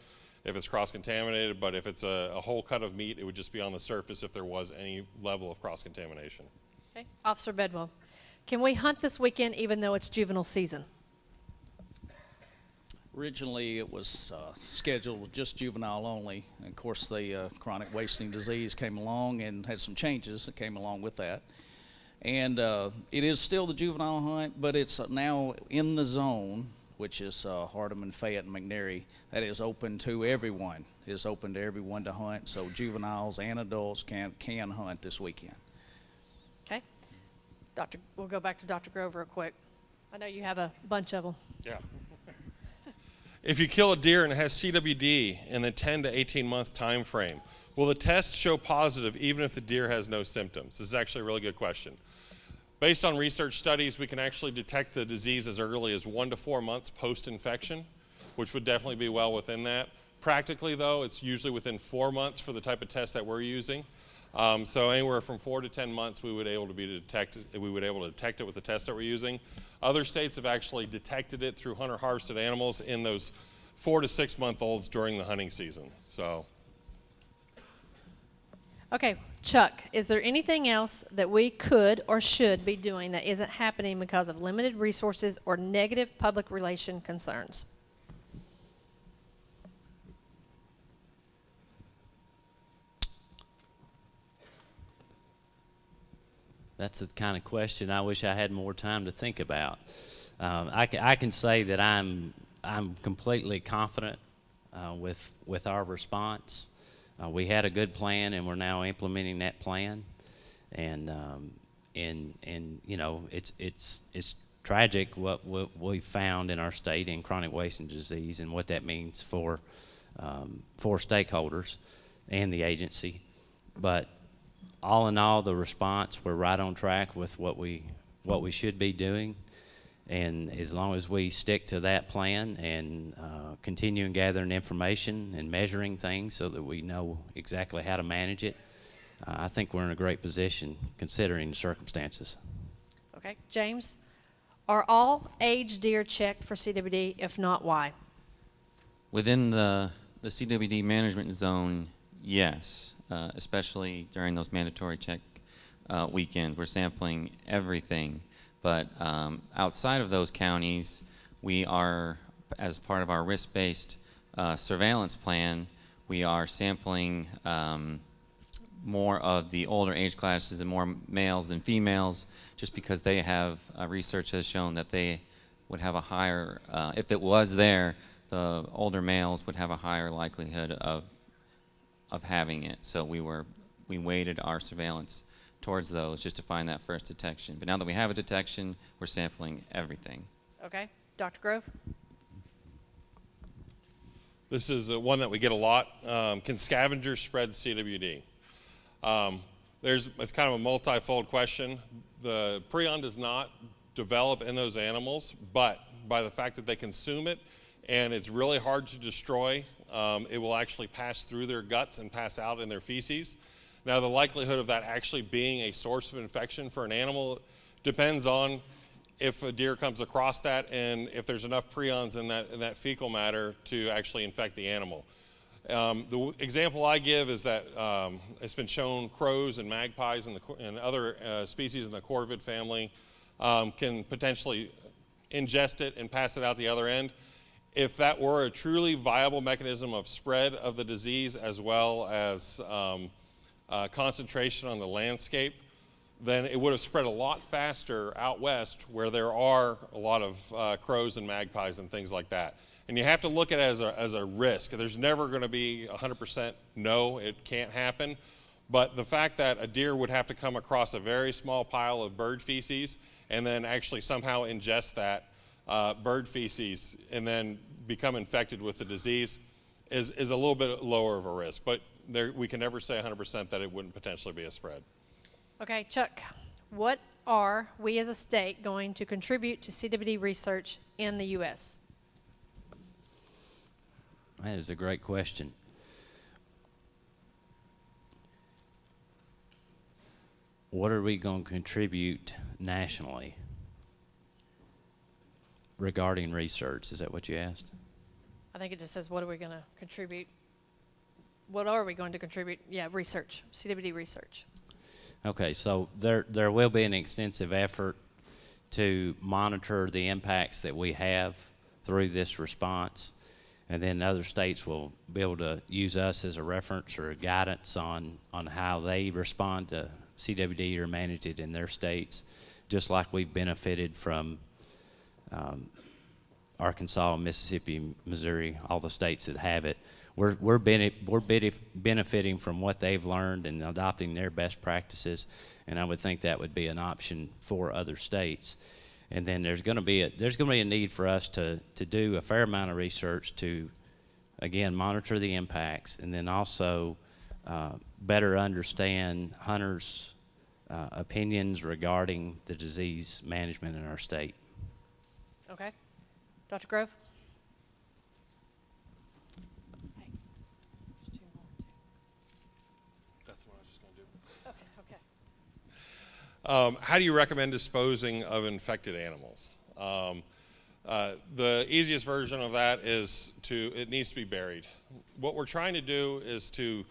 if it's cross-contaminated, but if it's a whole cut of meat, it would just be on the surface if there was any level of cross-contamination. Okay. Officer Bedwell, can we hunt this weekend even though it's juvenile season? Originally, it was scheduled just juvenile only. And of course, the chronic wasting disease came along and had some changes that came along with that. And it is still the juvenile hunt, but it's now in the zone, which is Hardeman, Fayette, and McNairy. That is open to everyone. It is open to everyone to hunt, so juveniles and adults can hunt this weekend. Okay. We'll go back to Dr. Grove real quick. I know you have a bunch of them. Yeah. If you kill a deer and it has CWD in the 10 to 18 month time frame, will the test show positive even if the deer has no symptoms? This is actually a really good question. Based on research studies, we can actually detect the disease as early as 1 to 4 months post-infection, which would definitely be well within that. Practically, though, it's usually within 4 months for the type of test that we're using. So anywhere from 4 to 10 months, we would able to detect it with the test that we're using. Other states have actually detected it through hunter-harvested animals in those 4 to 6 month olds during the hunting season. So. Okay, Chuck, is there anything else that we could or should be doing that isn't happening because of limited resources or negative public relation concerns? That's the kind of question I wish I had more time to think about. I can say that I'm completely confident with our response. We had a good plan, and we're now implementing that plan. And you know, it's tragic what we found in our state in chronic wasting disease and what that means for stakeholders and the agency. But all in all, the response, we're right on track with what we should be doing. And as long as we stick to that plan and continue gathering information and measuring things so that we know exactly how to manage it, I think we're in a great position considering the circumstances. Okay, James, are all age deer checked for CWD? If not, why? Within the CWD management zone, yes, especially during those mandatory check weekends. We're sampling everything. But outside of those counties, we are, as part of our risk-based surveillance plan, we are sampling more of the older age classes and more males than females, just because they have, research has shown that they would have a higher, if it was there, the older males would have a higher likelihood of having it. So we weighted our surveillance towards those just to find that first detection. But now that we have a detection, we're sampling everything. Okay, Dr. Grove? This is one that we get a lot. Can scavengers spread CWD? It's kind of a multifold question. The prion does not develop in those animals, but by the fact that they consume it and it's really hard to destroy, it will actually pass through their guts and pass out in their feces. Now, the likelihood of that actually being a source of infection for an animal depends on if a deer comes across that and if there's enough prions in that fecal matter to actually infect the animal. The example I give is that it's been shown crows and magpies and other species in the corvid family can potentially ingest it and pass it out the other end. If that were a truly viable mechanism of spread of the disease as well as concentration on the landscape, then it would have spread a lot faster out west where there are a lot of crows and magpies and things like that. And you have to look at it as a risk. There's never going to be 100% no, it can't happen. But the fact that a deer would have to come across a very small pile of bird feces and then actually somehow ingest that bird feces and then become infected with the disease is a little bit lower of a risk. But we can never say 100% that it wouldn't potentially be a spread. Okay, Chuck, what are we as a state going to contribute to CWD research in the U.S.? That is a great question. What are we going to contribute nationally regarding research? Is that what you asked? I think it just says, what are we going to contribute? What are we going to contribute? Yeah, research, CWD research. Okay, so there will be an extensive effort to monitor the impacts that we have through this response, and then other states will be able to use us as a reference or a guidance on how they respond to CWD or manage it in their states, just like we've benefited from Arkansas, Mississippi, Missouri, all the states that have it. We're benefiting from what they've learned and adopting their best practices, and I would think that would be an option for other states. And then there's going to be a need for us to do a fair amount of research to, again, monitor the impacts, and then also better understand hunters' opinions regarding the disease management in our state. Okay. Dr. Grove? That's what I was just going to do. Okay. How do you recommend disposing of infected animals? The easiest version of that is it needs to be buried. What we're trying to do is to,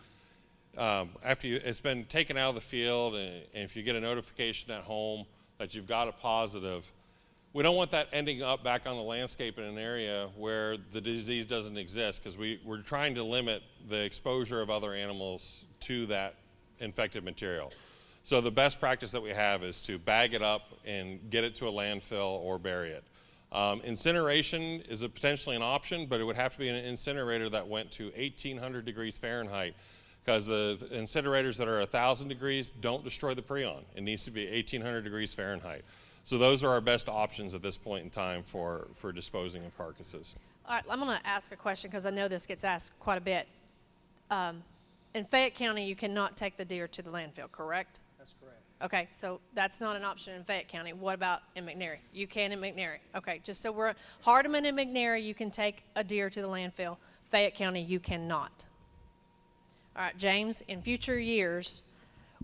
after it's been taken out of the field, and if you get a notification at home that you've got a positive, we don't want that ending up back on the landscape in an area where the disease doesn't exist, because we're trying to limit the exposure of other animals to that infected material. So the best practice that we have is to bag it up and get it to a landfill or bury it. Incineration is potentially an option, but it would have to be an incinerator that went to 1,800 degrees Fahrenheit, because the incinerators that are 1,000 degrees don't destroy the prion. It needs to be 1,800 degrees Fahrenheit. So those are our best options at this point in time for disposing of carcasses. All right, I'm going to ask a question because I know this gets asked quite a bit. In Fayette County, you cannot take the deer to the landfill, correct? That's correct. Okay, so that's not an option in Fayette County. What about in McNairy? You can in McNairy. Okay, just so we're Hardeman and McNairy, you can take a deer to the landfill. Fayette County, you cannot. All right, James, in future years,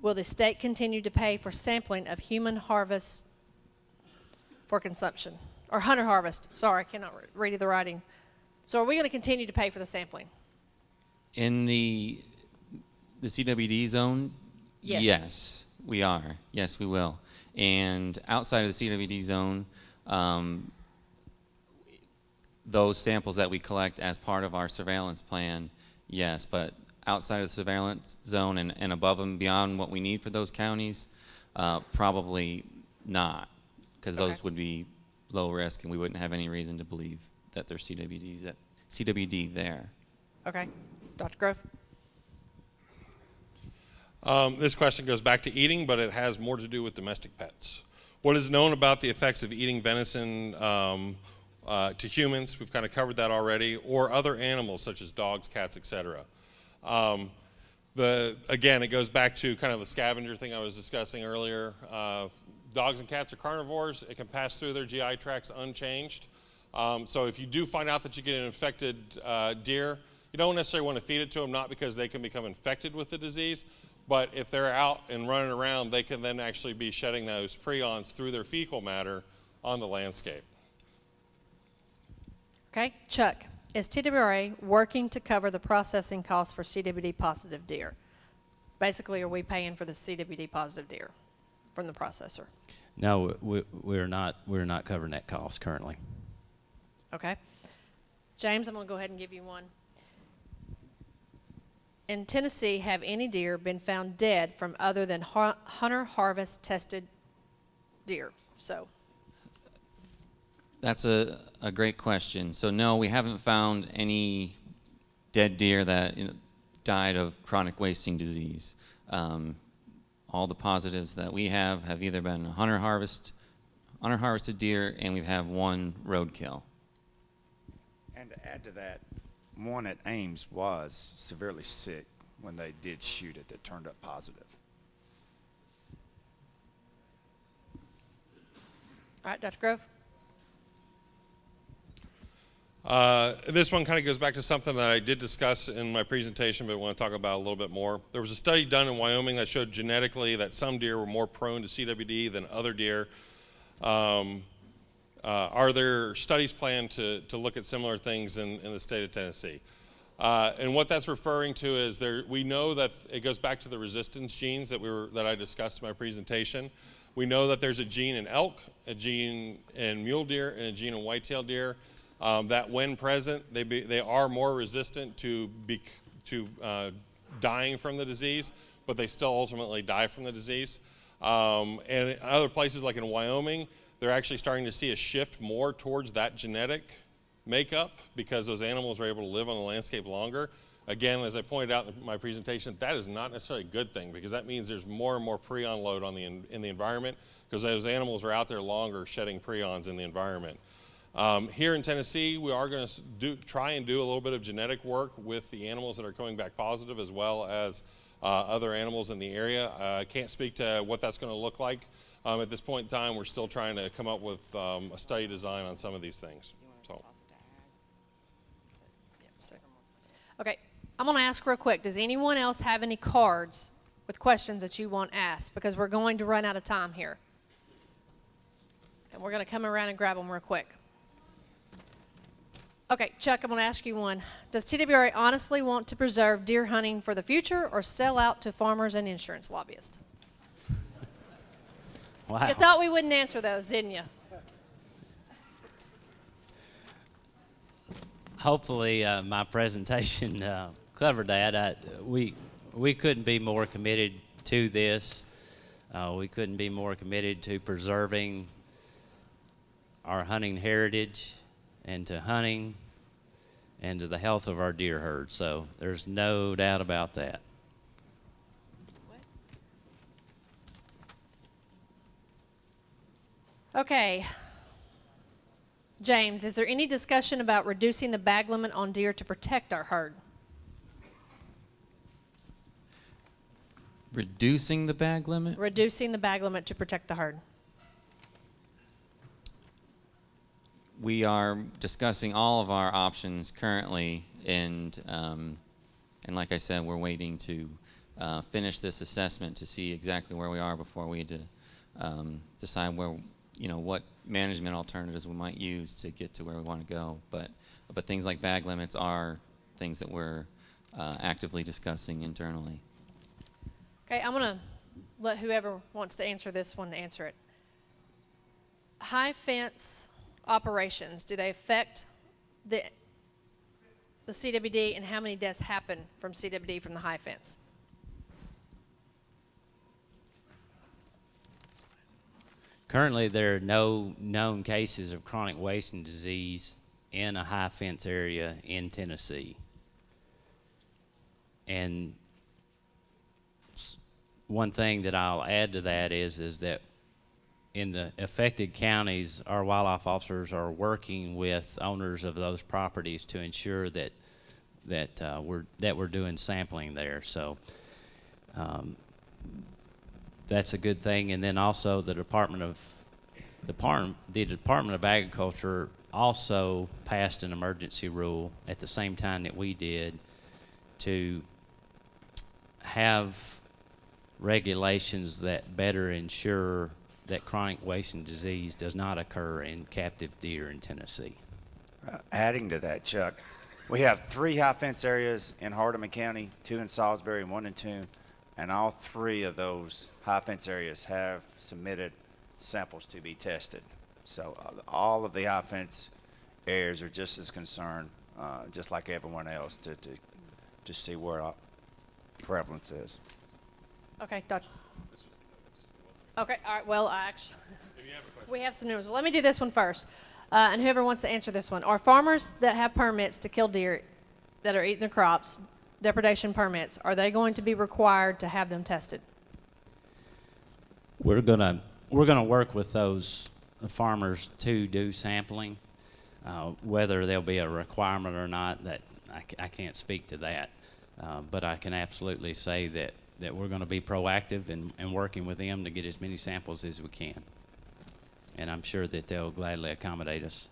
will the state continue to pay for sampling of human harvest for consumption? Or hunter harvest, sorry, I cannot read the writing. So are we going to continue to pay for the sampling? In the CWD zone, Yes. yes, we are. Yes, we will. And outside of the CWD zone, those samples that we collect as part of our surveillance plan, yes, but outside of the surveillance zone and above and beyond what we need for those counties, probably not, because Okay. those would be low risk and we wouldn't have any reason to believe that there's CWD there. Okay, Dr. Grove? This question goes back to eating, but it has more to do with domestic pets. What is known about the effects of eating venison to humans? We've kind of covered that already, or other animals such as dogs, cats, etc. Again, it goes back to kind of the scavenger thing I was discussing earlier. Dogs and cats are carnivores. It can pass through their GI tracts unchanged. So if you do find out that you get an infected deer, you don't necessarily want to feed it to them, not because they can become infected with the disease, but if they're out and running around, they can then actually be shedding those prions through their fecal matter on the landscape. Okay, Chuck, is TWRA working to cover the processing costs for CWD positive deer? Basically, are we paying for the CWD positive deer from the processor? No, we're not covering that cost currently. Okay. James, I'm going to go ahead and give you one. In Tennessee, have any deer been found dead from other than hunter harvest tested deer? So, That's a great question. So no, we haven't found any dead deer that died of chronic wasting disease. All the positives that we have either been hunter harvested deer, and we've had one roadkill. And to add to that, one at Ames was severely sick when they did shoot it that turned up positive. all right, Dr. Grove? This one kind of goes back to something that I did discuss in my presentation, but I want to talk about a little bit more. There was a study done in Wyoming that showed genetically that some deer were more prone to CWD than other deer. Are there studies planned to look at similar things in the state of Tennessee? And what that's referring to is we know that it goes back to the resistance genes that I discussed in my presentation. We know that there's a gene in elk, a gene in mule deer, and a gene in whitetail deer. That when present, they are more resistant to dying from the disease, but they still ultimately die from the disease. And in other places like in Wyoming, they're actually starting to see a shift more towards that genetic makeup because those animals are able to live on the landscape longer. Again, as I pointed out in my presentation, that is not necessarily a good thing because that means there's more and more prion load in the environment because those animals are out there longer shedding prions in the environment. Here in Tennessee, we are going to try and do a little bit of genetic work with the animals that are coming back positive as well as other animals in the area. I can't speak to what that's going to look like. At this point in time, we're still trying to come up with a study design on some of these things. Okay, I'm going to ask real quick. Does anyone else have any cards with questions that you want asked? Because we're going to run out of time here. And we're going to come around and grab them real quick. Okay, Chuck, I'm going to ask you one. Does TWRA honestly want to preserve deer hunting for the future or sell out to farmers and insurance lobbyists? Wow. You thought we wouldn't answer those, didn't you? Hopefully, my presentation covered that. We couldn't be more committed to this. We couldn't be more committed to preserving our hunting heritage and to hunting and to the health of our deer herd. So there's no doubt about that. Okay. James, is there any discussion about reducing the bag limit on deer to protect our herd? Reducing the bag limit? Reducing the bag limit to protect the herd. We are discussing all of our options currently, and like I said, we're waiting to finish this assessment to see exactly where we are before we decide where, what management alternatives we might use to get to where we want to go. But things like bag limits are things that we're actively discussing internally. Okay, I'm going to let whoever wants to answer this one answer it. High fence operations, do they affect the CWD, and how many deaths happen from CWD from the high fence? Currently, there are no known cases of chronic wasting disease in a high fence area in Tennessee. And one thing that I'll add to that is that in the affected counties, our wildlife officers are working with owners of those properties to ensure that we're doing sampling there. So that's a good thing. And then also the Department of Agriculture also passed an emergency rule at the same time that we did to have regulations that better ensure that chronic wasting disease does not occur in captive deer in Tennessee. Adding to that, Chuck, we have 3 high fence areas in Hardeman County, 2 in Salisbury and 1 in Tune, and all 3 of those high fence areas have submitted samples to be tested. So all of the high fence areas are just as concerned, just like everyone else, to see where our prevalence is. Okay, Dr. Okay, all right, well, we have some numbers. Well, let me do this one first, and whoever wants to answer this one. Are farmers that have permits to kill deer that are eating their crops, depredation permits, are they going to be required to have them tested? We're gonna work with those farmers to do sampling. Whether there'll be a requirement or not, that I can't speak to that, but I can absolutely say that we're going to be proactive and working with them to get as many samples as we can. And I'm sure that they'll gladly accommodate us.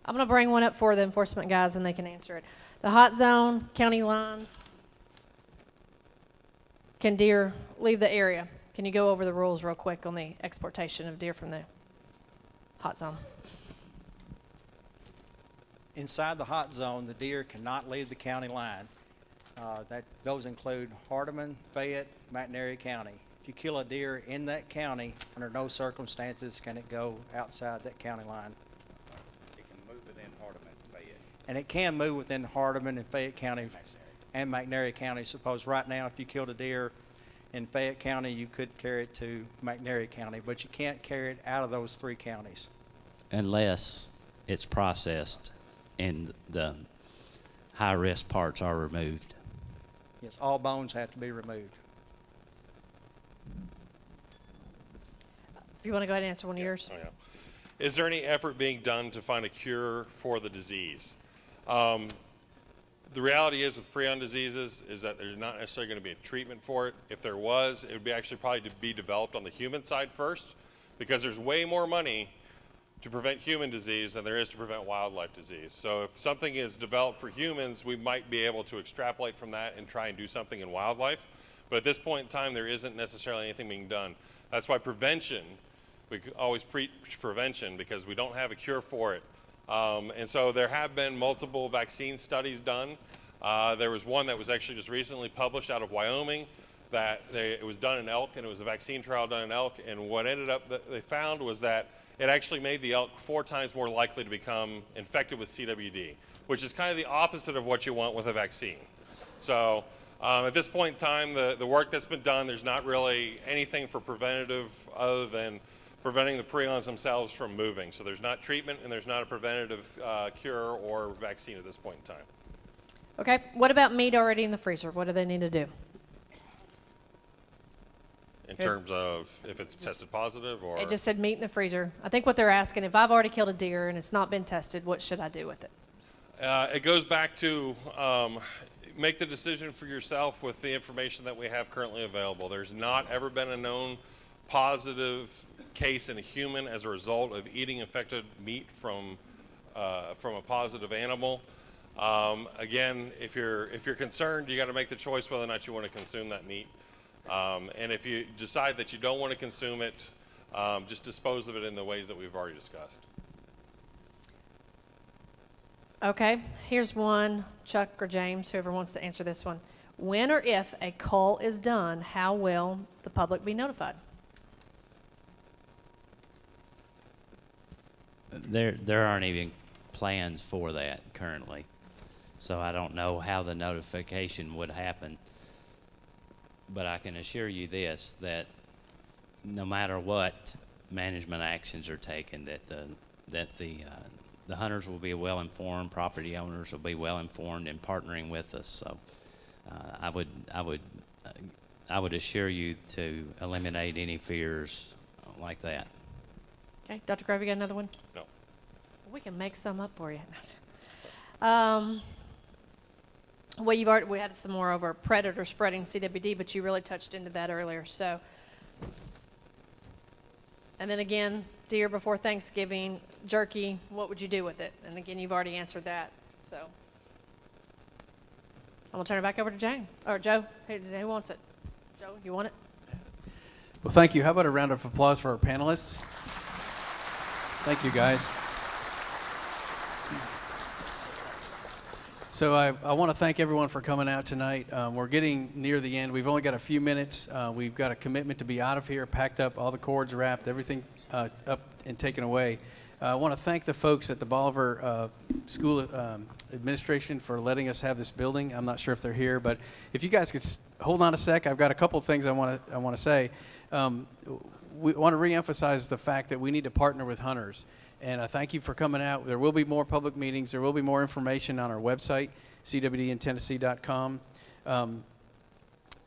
I'm going to bring one up for the enforcement guys, and they can answer it. The hot zone, county lines, can deer leave the area? Can you go over the rules real quick on the exportation of deer from the hot zone? Inside the hot zone, the deer cannot leave the county line. Those include Hardeman, Fayette, McNairy County. If you kill a deer in that county, under no circumstances can it go outside that county line. It can move within Hardeman and Fayette. And it can move within Hardeman and Fayette County and McNairy County. Suppose right now if you killed a deer in Fayette County, you could carry it to McNairy County, but you can't carry it out of those 3 counties. Unless it's processed and the high-risk parts are removed. Yes, all bones have to be removed. If you want to go ahead and answer one of yours. Oh, yeah. Is there any effort being done to find a cure for the disease? The reality is with prion diseases is that there's not necessarily going to be a treatment for it. If there was, it would be actually probably to be developed on the human side first, because there's way more money to prevent human disease than there is to prevent wildlife disease. So if something is developed for humans, we might be able to extrapolate from that and try and do something in wildlife. But at this point in time, there isn't necessarily anything being done. That's why prevention we could always preach prevention because we don't have a cure for it. And so there have been multiple vaccine studies done. There was one that was actually just recently published out of Wyoming that it was done in elk, and it was a vaccine trial done in elk, and what ended up that they found was that it actually made the elk 4 times more likely to become infected with CWD, which is kind of the opposite of what you want with a vaccine. So at this point in time, the work that's been done, there's not really anything for preventative other than preventing the prions themselves from moving. So there's not treatment and there's not a preventative cure or vaccine at this point in time. Okay, what about meat already in the freezer? What do they need to do? In terms of if it's tested positive or? It just said meat in the freezer. I think what they're asking, if I've already killed a deer and it's not been tested, what should I do with it? It goes back to make the decision for yourself with the information that we have currently available. There's not ever been a known positive case in a human as a result of eating infected meat from a positive animal. Again, if you're concerned, you got to make the choice whether or not you want to consume that meat. And if you decide that you don't want to consume it, just dispose of it in the ways that we've already discussed. Okay, here's one, Chuck or James, whoever wants to answer this one. When or if a cull is done, how will the public be notified? There aren't even plans for that currently, so I don't know how the notification would happen. But I can assure you this, that no matter what management actions are taken, that the hunters will be well informed, property owners will be well informed in partnering with us. So I would assure you to eliminate any fears like that. Okay, Dr. Grove, you got another one? No. We can make some up for you. Well, we had some more over predator spreading CWD, but you really touched into that earlier. So, and then again, deer before Thanksgiving, jerky, what would you do with it? And again, you've already answered that. So, I'm gonna turn it back over to Jane or Joe. Who wants it? Joe, you want it? Well, thank you. How about a round of applause for our panelists? Thank you, guys. So I want to thank everyone for coming out tonight. We're getting near the end. We've only got a few minutes. We've got a commitment to be out of here, packed up, all the cords wrapped, everything up and taken away. I want to thank the folks at the Bolivar School Administration for letting us have this building. I'm not sure if they're here, but if you guys could hold on a sec, I've got a couple of things I want to say. We want to reemphasize the fact that we need to partner with hunters. And I thank you for coming out. There will be more public meetings. There will be more information on our website, cwdintennessee.com.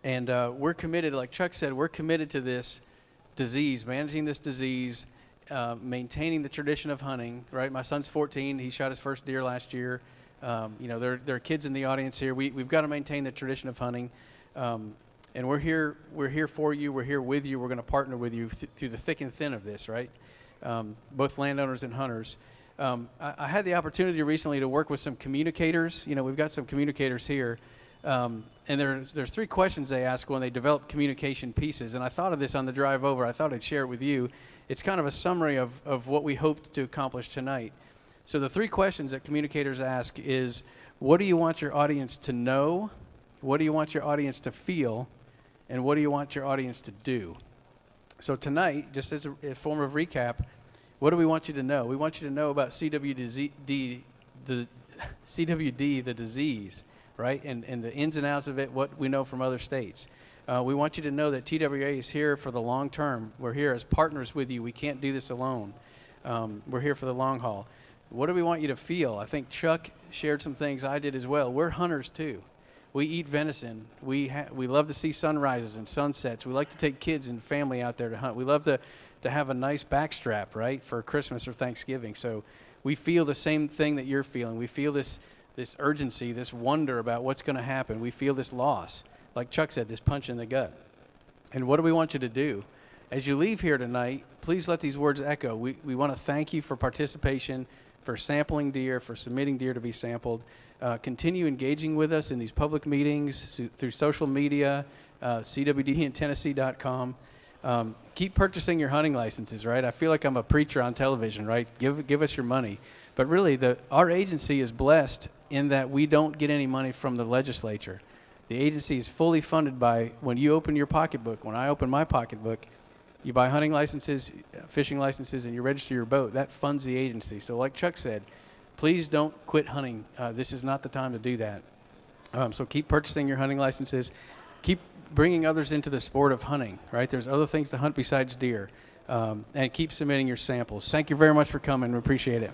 And we're committed, like Chuck said, we're committed to this disease, managing this disease, maintaining the tradition of hunting, right? My son's 14. He shot his first deer last year. There are kids in the audience here. We've got to maintain the tradition of hunting. And we're here for you. We're here with you. We're going to partner with you through the thick and thin of this, right? Both landowners and hunters. I had the opportunity recently to work with some communicators. We've got some communicators here. And there's 3 questions they ask when they develop communication pieces. And I thought of this on the drive over. I thought I'd share it with you. It's kind of a summary of what we hoped to accomplish tonight. So the 3 questions that communicators ask is, what do you want your audience to know? What do you want your audience to feel? And what do you want your audience to do? So tonight, just as a form of recap, what do we want you to know? We want you to know about CWD, the disease, right? And the ins and outs of it, what we know from other states. We want you to know that TWRA is here for the long term. We're here as partners with you. We can't do this alone. We're here for the long haul. What do we want you to feel? I think Chuck shared some things. I did as well. We're hunters too. We eat venison. We love to see sunrises and sunsets. We like to take kids and family out there to hunt. We love to have a nice backstrap, right, for Christmas or Thanksgiving. So we feel the same thing that you're feeling. We feel this urgency, this wonder about what's going to happen. We feel this loss. Like Chuck said, this punch in the gut. And what do we want you to do? As you leave here tonight, please let these words echo. We want to thank you for participation, for sampling deer, for submitting deer to be sampled. Continue engaging with us in these public meetings through social media, cwdintennessee.com. Keep purchasing your hunting licenses, right? I feel like I'm a preacher on television, right? Give us your money. But really, our agency is blessed in that we don't get any money from the legislature. The agency is fully funded by, when you open your pocketbook, when I open my pocketbook, you buy hunting licenses, fishing licenses, and you register your boat. That funds the agency. So like Chuck said, please don't quit hunting. This is not the time to do that. So keep purchasing your hunting licenses. Keep bringing others into the sport of hunting, right? There's other things to hunt besides deer. And keep submitting your samples. Thank you very much for coming. We appreciate it.